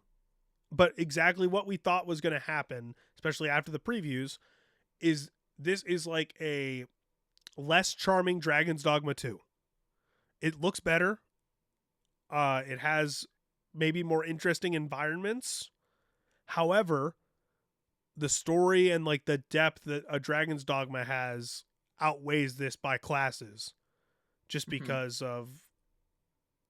But exactly what we thought was going to happen, especially after the previews, is this is like a less charming Dragon's Dogma 2. It looks better. It has maybe more interesting environments. However, the story and like the depth that a Dragon's Dogma has outweighs this by classes, just because of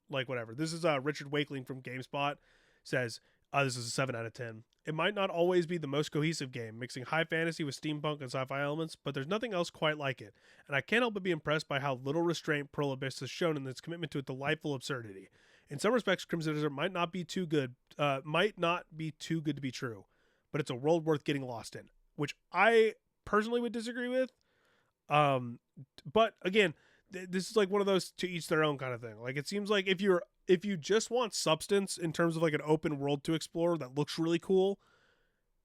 like whatever. This is Richard Wakeling from GameSpot says, this is a 7 out of 10. It might not always be the most cohesive game, mixing high fantasy with steampunk and sci-fi elements, but there's nothing else quite like it. And I can't help but be impressed by how little restraint Pearl Abyss has shown in its commitment to a delightful absurdity. In some respects, Crimson Desert might not be too good to be true, but it's a world worth getting lost in, which I personally would disagree with. But again, this is like one of those to each their own kind of thing. Like, it seems like if you just want substance in terms of like an open world to explore that looks really cool,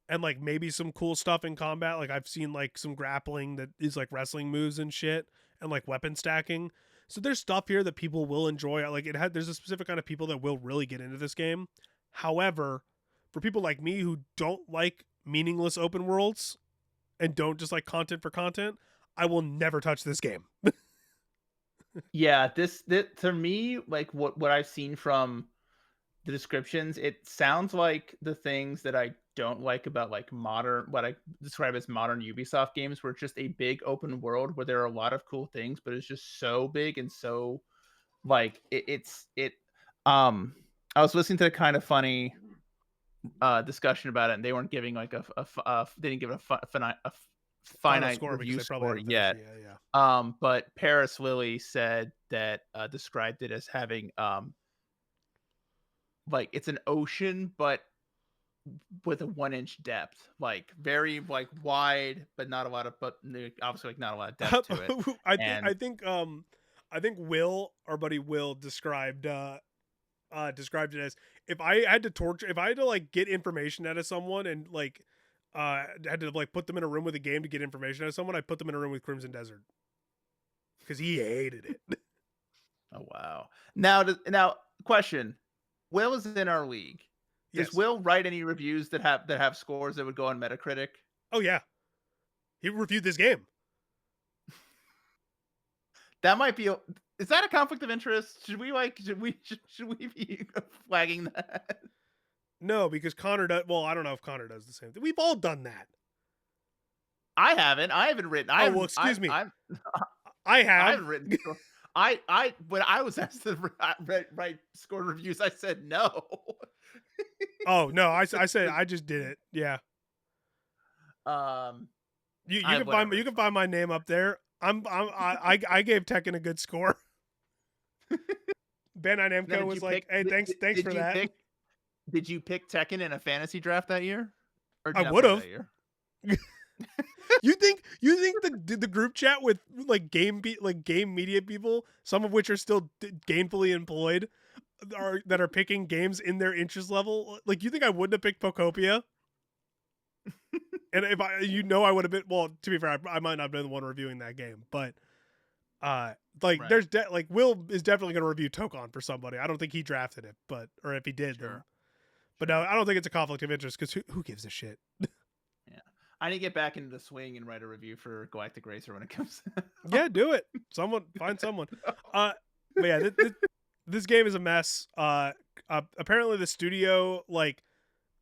and like maybe some cool stuff in combat, like I've seen like some grappling that is like wrestling moves and shit, and like weapon stacking. So there's stuff here that people will enjoy. Like there's a specific kind of people that will really get into this game. However, for people like me who don't like meaningless open worlds and don't just like content for content, I will never touch this game. Yeah, this to me, like what I've seen from the descriptions, it sounds like the things that I don't like about like modern, what I describe as modern Ubisoft games, where it's just a big open world where there are a lot of cool things, but it's just so big and so like I was listening to a kind of funny discussion about it, and they weren't giving like they didn't give it a finite score review because they probably score haven't yet. finished it. Yeah. But Paris Lily said that described it as having like it's an ocean, but with a 1-inch depth, like very like wide, but not a lot of, but obviously like not a lot of depth to it. I think Will, our buddy Will, described it as if I had to like get information out of someone and like had to like put them in a room with a game to get information out of someone, I'd put them in a room with Crimson Desert because he hated it. Oh wow! Now question: Will is in our league. Yes. Does Will write any reviews that have scores that would go on Metacritic? Oh yeah, he reviewed this game. That might be. Is that a conflict of interest? Should we be flagging that? No, because Connor does. Well, I don't know if Connor does the same thing. We've all done that. I haven't written. Excuse me. I have. I haven't written. When I was asked to write score reviews, I said no. Oh no, I said I just did it. Yeah. You can find my name up there. I gave Tekken a good score. Ben Namco was like, "Hey, thanks for that." Did you pick Tekken in a fantasy draft that year? Or I would have. You think the group chat with like game media people, some of which are still gainfully employed, that are picking games in their interest level? Like, you think I wouldn't have picked Pocopia? And if I would have been. Well, to be fair, I might not have been the one reviewing that game, but there's Will is definitely going to review Tokon for somebody. I don't think he drafted it, or if he did, sure. But no, I don't think it's a conflict of interest because who gives a shit? Yeah, I need to get back into the swing and write a review for Galactic Racer when it comes out. Yeah, do it. Find someone. But yeah, this game is a mess. Apparently the studio, like,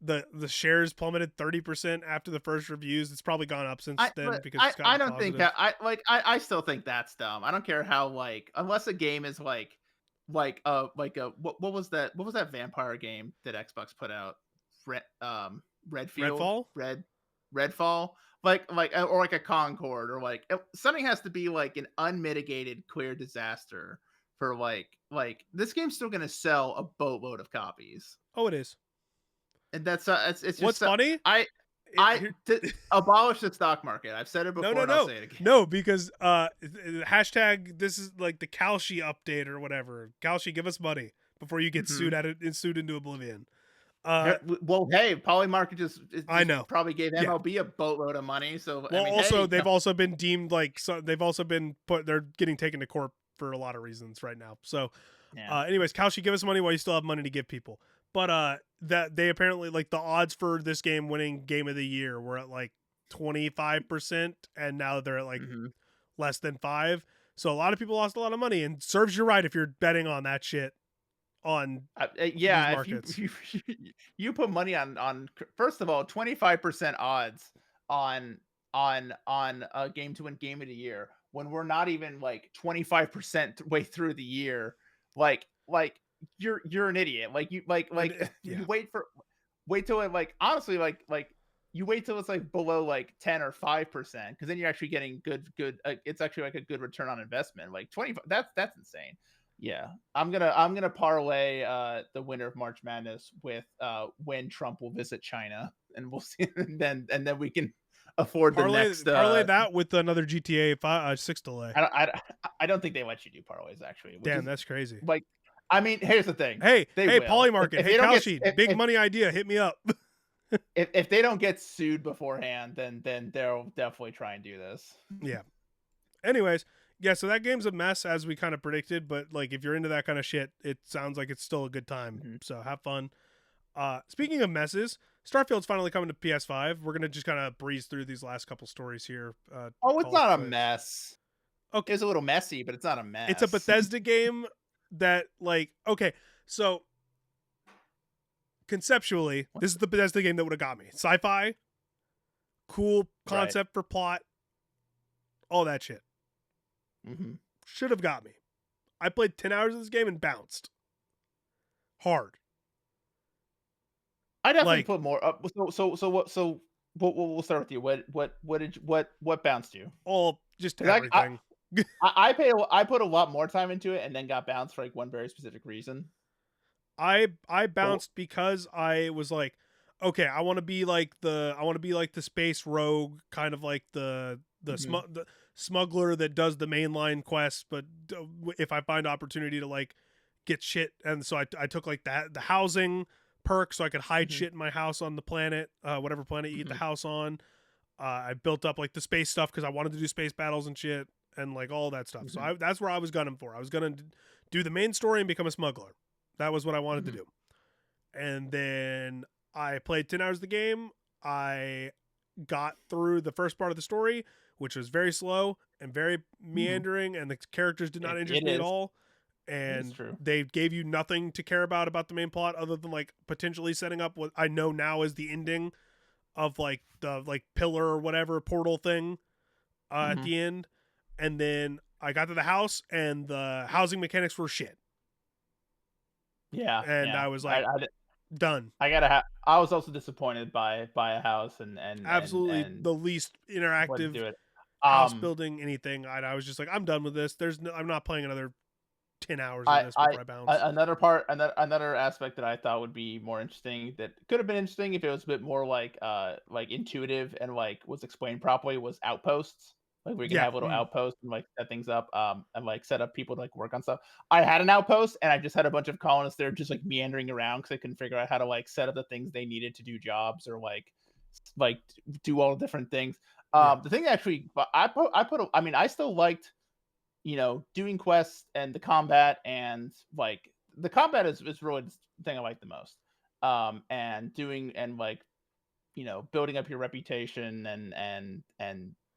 the shares plummeted 30% after the first reviews. It's probably gone up since then because I don't think that I still think that's dumb. I don't care how, like, unless a game is what was that vampire game that Xbox put out? Redfall? Redfall? Or like a Concord, or like something has to be like an unmitigated clear disaster for like this game's still gonna sell a boatload of copies. Oh, it is. And that's it's just what's funny. Abolish the stock market. I've said it before. And I'll say it again. No, because hashtag this is like the Kalshi update or whatever. Kalshi, give us money before you get sued into oblivion. Well, hey, Polymarket just I know probably gave MLB a boatload of money. So well, they've also been deemed they've also been they're getting taken to court for a lot of reasons right now. So anyways, Kalshi, give us money while you still have money to give people. But that they apparently like the odds for this game winning game of the year were at like 25%, and now they're at like Mhm. less than 5. So a lot of people lost a lot of money, and serves you right if you're betting on that shit on these Yeah, if you markets. you put money on first of all, 25% odds on on a game to win game of the year when we're not even like 25% way through the year, like you're an idiot. Like you And you yeah, wait till it like honestly you wait till it's like below like 10 or 5% because then you're actually getting good it's actually like a good return on investment. Like 25 that's insane. Yeah. I'm gonna parlay the winner of March Madness with when Trump will visit China and we'll see and then we can afford the next parlay that with another GTA 6 delay. I don't think they let you do parlays actually, which Damn, is that's crazy. like I mean, here's the thing. Hey, They hey, will. Polymarket. If Hey, they don't get Kalshi, big money idea. Hit me up. if they don't get sued beforehand, then they'll definitely try and do this. Yeah. Anyways, yeah, so that game's a mess as we kind of predicted, but like if you're into that kind of shit, it sounds like it's still a good time. Mhm. So have fun. Speaking of messes, Starfield's finally coming to PS5. We're gonna just kind of breeze through these last couple stories here. Oh, it's Call it not a quits. mess. Okay, It's a little messy, but it's not a it's a mess. Bethesda game that like okay, so conceptually, this is the Bethesda game that would have got me. Sci-fi, cool Right. concept for plot, all that shit. Mhm. Should have got me. I played 10 hours of this game and bounced. Hard. I definitely Like, put more up. We'll start with you. What bounced you? all just 'Cause everything. I put a lot more time into it and then got bounced for like one very specific reason. I But bounced because I was like, okay, I want to be like the space rogue, kind of like mhm, the smuggler that does the mainline quests, but if I find opportunity to like get shit, and so I took like the housing perk so I could hide mhm, shit in my house on the planet, whatever planet you get the mhm, house on. I built up like the space stuff because I wanted to do space battles and shit and like all that stuff. So mhm, that's where I was gunning for. I was gonna do the main story and become a smuggler. That was what I wanted to mhm, do. And then I played 10 hours of the game. I got through the first part of the story, which was very slow and very mhm. meandering, and the characters did not interest It me at is. all. It is And true. they gave you nothing to care about the main plot other than like potentially setting up what I know now is the ending of like the like pillar or whatever portal thing at Mhm. the end. And then I got to the house and the housing mechanics were shit. Yeah, And yeah. I was like, done. I was also disappointed by a house Absolutely and the least wouldn't interactive do it. house Um, building anything. I was just like, I'm done with this. I'm not playing another 10 hours of I this I before I bounce. another part another aspect that I thought would be more interesting that could have been interesting if it was a bit more like intuitive and like was explained properly was outposts. Like we can Yeah. have little outposts and like set things up and like set up people to like work on stuff. I had an outpost and I just had a bunch of colonists there just like meandering around because I couldn't figure out how to like set up the things they needed to do jobs or like do all the different things. Yeah. The thing that actually I mean I still liked doing quests and the combat and like the combat is really the thing I like the most. And doing and like building up your reputation and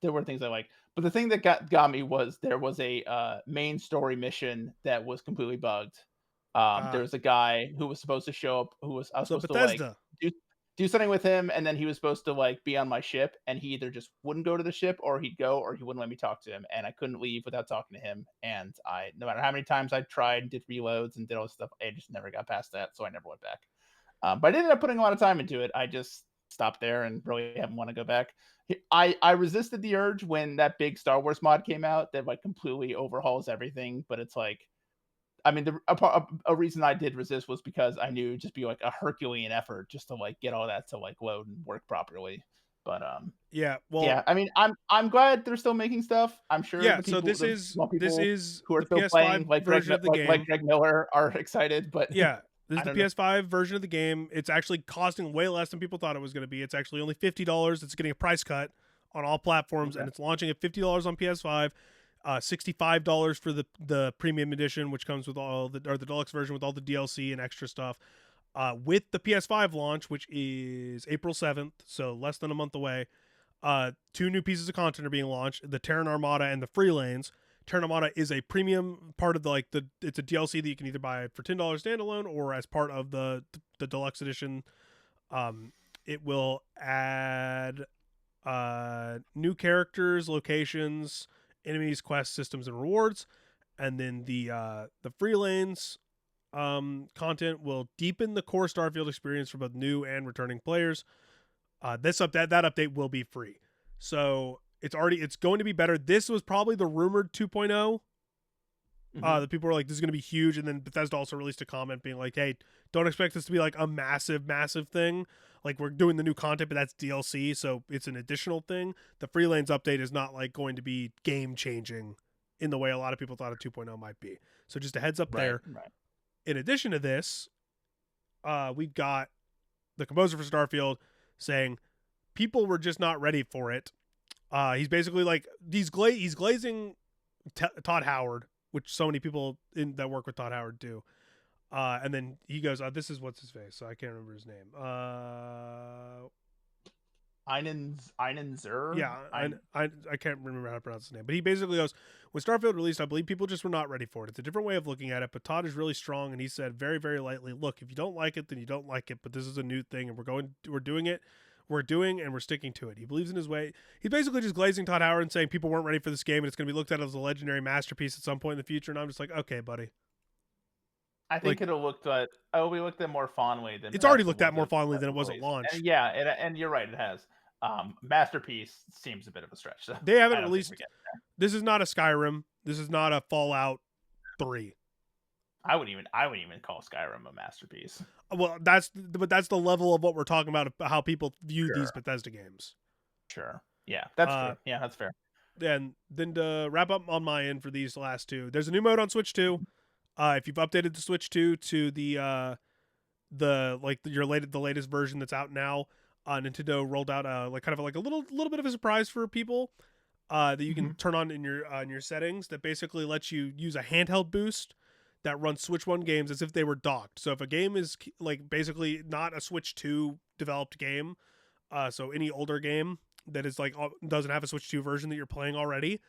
there were things I like. But the thing that got me was there was a main story mission that was completely bugged. There was a guy who was supposed to show up who was I was So supposed to like Bethesda. do do something with him and then he was supposed to like be on my ship and he either just wouldn't go to the ship or he'd go or he wouldn't let me talk to him and I couldn't leave without talking to him and I no matter how many times I tried and did reloads and did all this stuff I just never got past that so I never went back. But I ended up putting a lot of time into it. I just stopped there and really haven't want to go back. I resisted the urge when that big Star Wars mod came out that like completely overhauls everything. But it's like, I mean, a reason I did resist was because I knew it'd just be like a Herculean effort just to like get all that to like load and work properly. But Yeah. Well, yeah, I mean, I'm glad they're still making stuff. I'm sure yeah. So the small this people is who are the still PS5 playing like version of the Like game. Greg Miller are excited, but Yeah. This is I the don't know. PS5 version of the game. It's actually costing way less than people thought it was going to be. It's actually only $50. It's getting a price cut on all platforms, Okay. and it's launching at $50 on PS5. $65 for the premium edition, which comes with all the or the deluxe version with all the DLC and extra stuff. With the PS5 launch, which is April 7th, so less than a month away, 2 new pieces of content are being launched: the Terran Armada and the Free Lanes. Terran Armada is a premium part of it's a DLC that you can either buy for $10 standalone or as part of the deluxe edition. It will add new characters, locations, enemies, quests, systems, and rewards. And then the Free Lanes content will deepen the core Starfield experience for both new and returning players. That update will be free, so it's going to be better. This was probably the rumored 2.0. The people were like, "This is going to be huge," and then Bethesda also released a comment being like, "Hey, don't expect this to be like a massive thing. Like, we're doing the new content, but that's DLC, so it's an additional thing. The Free Lanes update is not like going to be game changing in the way a lot of people thought a 2.0 might be. So just a heads up there." Right. In addition to this, we've got the composer for Starfield saying people were just not ready for it. He's basically like he's glazing Todd Howard, which so many people that work with Todd Howard do. And then he goes, "This is what's his face." So I can't remember his name. Einenzer? Yeah, I can't remember how to pronounce his name, but he basically goes, when Starfield released, I believe people just were not ready for it. It's a different way of looking at it, but Todd is really strong, and he said very, very lightly, "Look, if you don't like it, then you don't like it, but this is a new thing, and we're doing it, and we're sticking to it." He believes in his way. He's basically just glazing Todd Howard and saying people weren't ready for this game, and it's going to be looked at as a legendary masterpiece at some point in the future, and I'm just like, okay, buddy. I think it'll be looked at more fondly than it's already looked at more fondly than it was at launch. And yeah, and you're right, it has. Masterpiece seems a bit of a stretch. So they haven't released. This is not a Skyrim. This is not a Fallout 3. I wouldn't even call Skyrim a masterpiece. Well, that's the level of what we're talking about how people view these Bethesda games. Sure. Yeah, that's true. Yeah, that's fair. And then to wrap up on my end for these last two, there's a new mode on Switch 2. If you've updated the Switch 2 to the latest version that's out now, Nintendo rolled out a little bit of a surprise for people that you can turn on in your settings that basically lets you use a handheld boost that runs Switch 1 games as if they were docked. So if a game is like basically not a Switch 2 developed game, so any older game that is like doesn't have a Switch 2 version that you're playing already,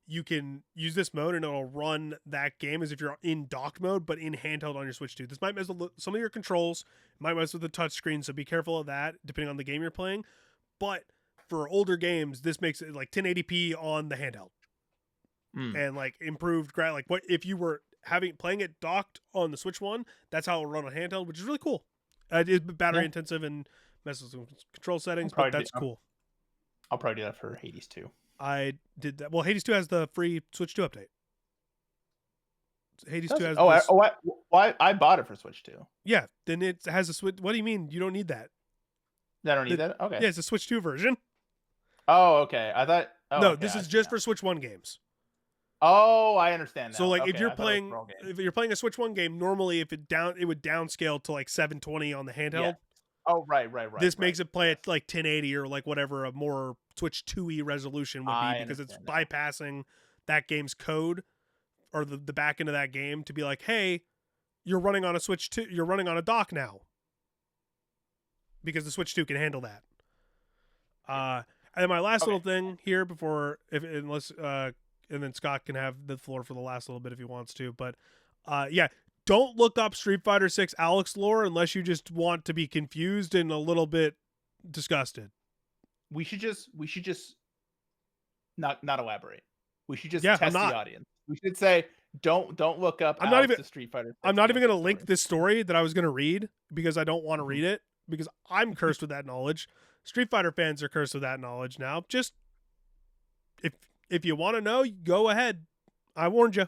you can use this mode and it'll run that game as if you're in docked mode, but in handheld on your Switch 2. This might mess with some of your controls, might mess with the touchscreen, so be careful of that depending on the game you're playing. But for older games, this makes it like 1080p on the handheld. And like improved like what if you were playing it docked on the Switch 1, that's how it'll run on handheld, which is really cool. It's battery intensive and messes with control settings, but that's cool. I'll probably do that for Hades 2. I did that. Well, Hades 2 has the free Switch 2 update. Hades 2 has. I bought it for Switch 2. Yeah, then it has a Switch. What do you mean you don't need that? I don't need that? Okay. Yeah, it's a Switch 2 version. Oh, okay. I thought. No, okay, this is just for Switch 1 games. Oh, I understand that. So like if you're playing a Switch 1 game, normally it would downscale to like 720 on the handheld. Yeah. Oh, right. This makes it play at like 1080 or like whatever a more Switch 2e resolution would be, because it's bypassing that game's code or the back end of that game to be like, hey, you're running on a Switch 2, you're running on a dock now, because the Switch 2 can handle that. And then my last little thing here and then Scott can have the floor for the last little bit if he wants to, but don't look up Street Fighter 6 Alex lore unless you just want to be confused and a little bit disgusted. We should just not elaborate. We should just test the audience. We should say don't look up the Street Fighter 6. I'm not even going to link this story that I was going to read because I don't want to read it, because I'm cursed with that knowledge. Street Fighter fans are cursed with that knowledge now. Just if you want to know, go ahead. I warned you.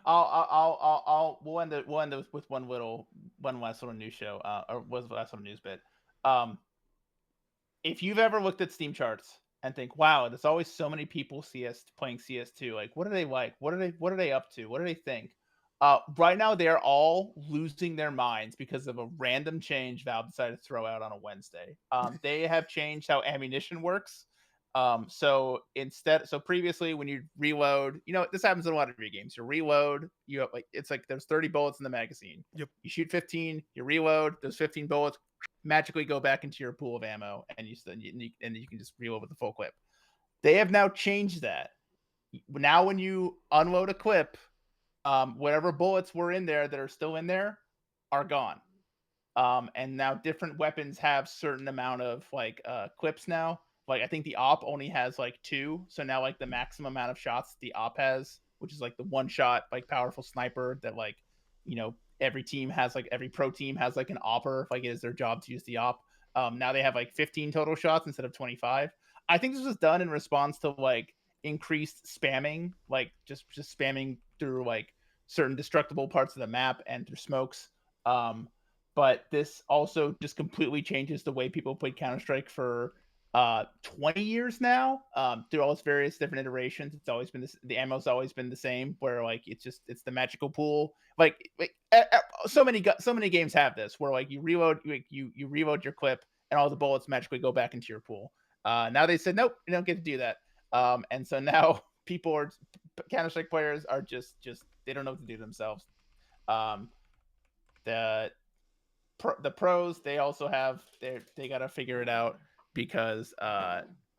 We'll end it with one last little news show, or was the last little news bit. If you've ever looked at Steam charts and think, wow, there's always so many people playing CS2, like what are they like? What are they up to? What do they think? Right now they are all losing their minds because of a random change Valve decided to throw out on a Wednesday. They have changed how ammunition works. So previously when you reload, this happens in a lot of video games. You reload, you have it's like there's 30 bullets in the magazine. Yep. You shoot 15, you reload, those 15 bullets magically go back into your pool of ammo, and you can just reload with the full clip. They have now changed that. Now when you unload a clip, whatever bullets were in there that are still in there are gone. And now different weapons have certain amount of clips now. Like I think the op only has like 2, so now like the maximum amount of shots the op has, which is like the one shot like powerful sniper that every team has, like every pro team has like an opper, like it is their job to use the op. Now they have like 15 total shots instead of 25. I think this was done in response to like increased spamming, like just spamming through like certain destructible parts of the map and through smokes. But this also just completely changes the way people played Counter-Strike for 20 years now. Through all its various different iterations, it's always been the ammo's always been the same, where like it's the magical pool. So many games have this, where like you reload you reload your clip and all the bullets magically go back into your pool. Now they said nope, you don't get to do that. And so now Counter-Strike players are just they don't know what to do themselves. The pros, they also have they got to figure it out, because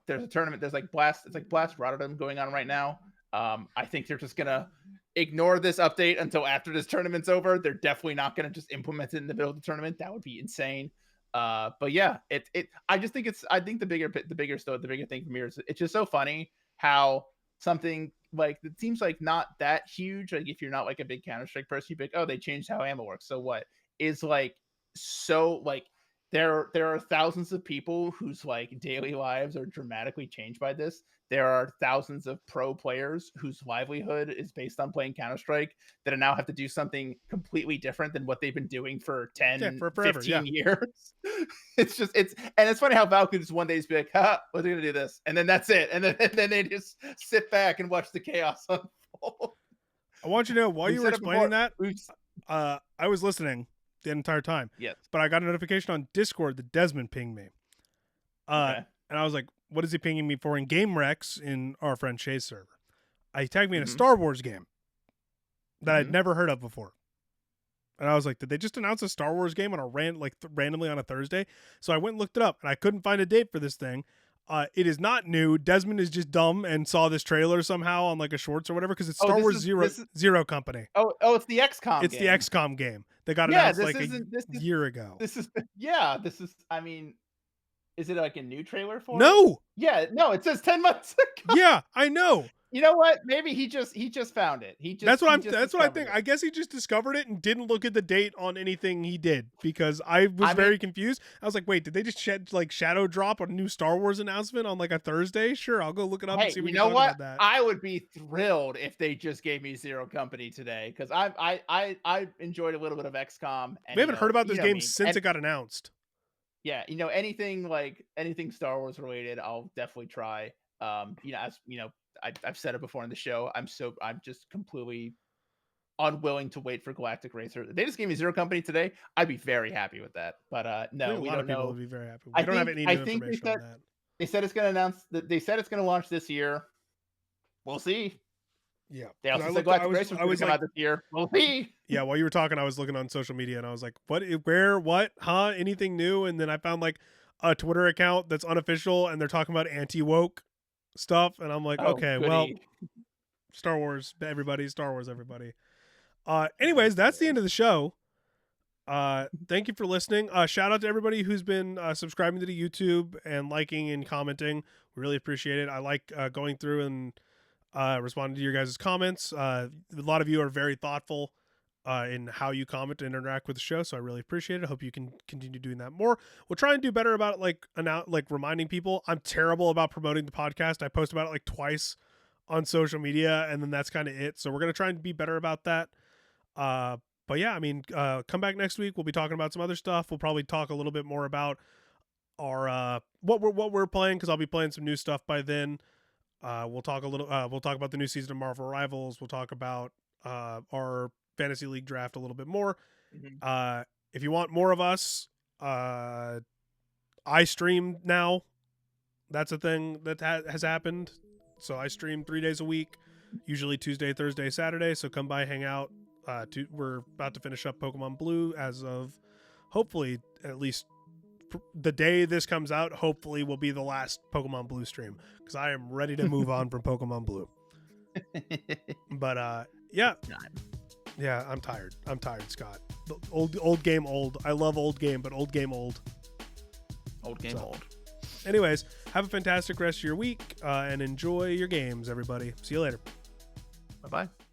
there's a tournament, there's like Blast Rotterdam going on right now. I think they're just gonna ignore this update until after this tournament's over. They're definitely not gonna just implement it in the middle of the tournament. That would be insane. But yeah, I think the bigger thing for me is it's just so funny how something like that seems like not that huge. Like if you're not like a big Counter-Strike person, you'd be like, oh, they changed how ammo works. So what is like so like there are thousands of people whose like daily lives are dramatically changed by this. There are thousands of pro players whose livelihood is based on playing Counter-Strike that now have to do something completely different than what they've been doing for 10, for forever, 15 years. It's funny how Valve could just one day just be like, ha, we're going to do this. And then that's it. And then they just sit back and watch the chaos unfold. I want you to know, while you were explaining that, I was listening the entire time. Yes. But I got a notification on Discord that Desmond pinged me. Okay. And I was like, what is he pinging me for? In Game Rex, in our friend Shay's server, he tagged me in a Star Wars game that I'd never heard of before. And I was like, did they just announce a Star Wars game on a randomly on a Thursday? So I went and looked it up, and I couldn't find a date for this thing. It is not new. Desmond is just dumb and saw this trailer somehow on like a shorts or whatever, because it's Star Wars Zero Company. Oh, it's the XCOM. It's the XCOM game. They got announced like a year ago. I mean, is it like a new trailer for No. it? Yeah, no, it says 10 months ago. Yeah, I know. You know what? Maybe he just found it. That's what I think. I guess he just discovered it and didn't look at the date on anything he did, because I was very confused. I was like, wait, did they just shadow drop a new Star Wars announcement on like a Thursday? Sure, I'll go look it up and see if we can talk about that. I would be thrilled if they just gave me Zero Company today, because I enjoyed a little bit of XCOM. And, we haven't heard about this game since it got announced. Yeah, anything Star Wars related, I'll definitely try. I've said it before on the show. I'm just completely unwilling to wait for Galactic Racer. If they just gave me Zero Company today, I'd be very happy with that. But no, we don't know. Would be very happy. We don't have any new information on that. They said it's going to launch this year. We'll see. Yeah. They also said Galactic Racer was going to come out this year. We'll see. Yeah, while you were talking, I was looking on social media and I was like, what, where, what, huh? Anything new? And then I found like a Twitter account that's unofficial and they're talking about anti-woke stuff. And I'm like, okay, goody. Well, Star Wars, everybody. Anyways, that's the end of the show. Thank you for listening. Shout out to everybody who's been subscribing to the YouTube and liking and commenting. We really appreciate it. I like going through and responding to your guys' comments. A lot of you are very thoughtful in how you comment and interact with the show, so I really appreciate it. I hope you can continue doing that more. We'll try and do better about it, reminding people. I'm terrible about promoting the podcast. I post about it like twice on social media, and then that's kind of it. So we're gonna try and be better about that. But yeah, I mean, come back next week. We'll be talking about some other stuff. We'll probably talk a little bit more about our what we're playing, because I'll be playing some new stuff by then. We'll talk about the new season of Marvel Rivals. We'll talk about our Fantasy League draft a little bit more. If you want more of us, I stream now That's a thing that has happened. So I stream 3 days a week, usually Tuesday, Thursday, Saturday. So come by, hang out. We're about to finish up Pokemon Blue as of hopefully at least the day this comes out. Hopefully will be the last Pokemon Blue stream because I am ready to move on from Pokemon Blue. But yeah, I'm tired. I'm tired, Scott. Old game, old. I love old game, but old game, old. Old game, old. Anyways, have a fantastic rest of your week and enjoy your games, everybody. See you later. Bye-bye.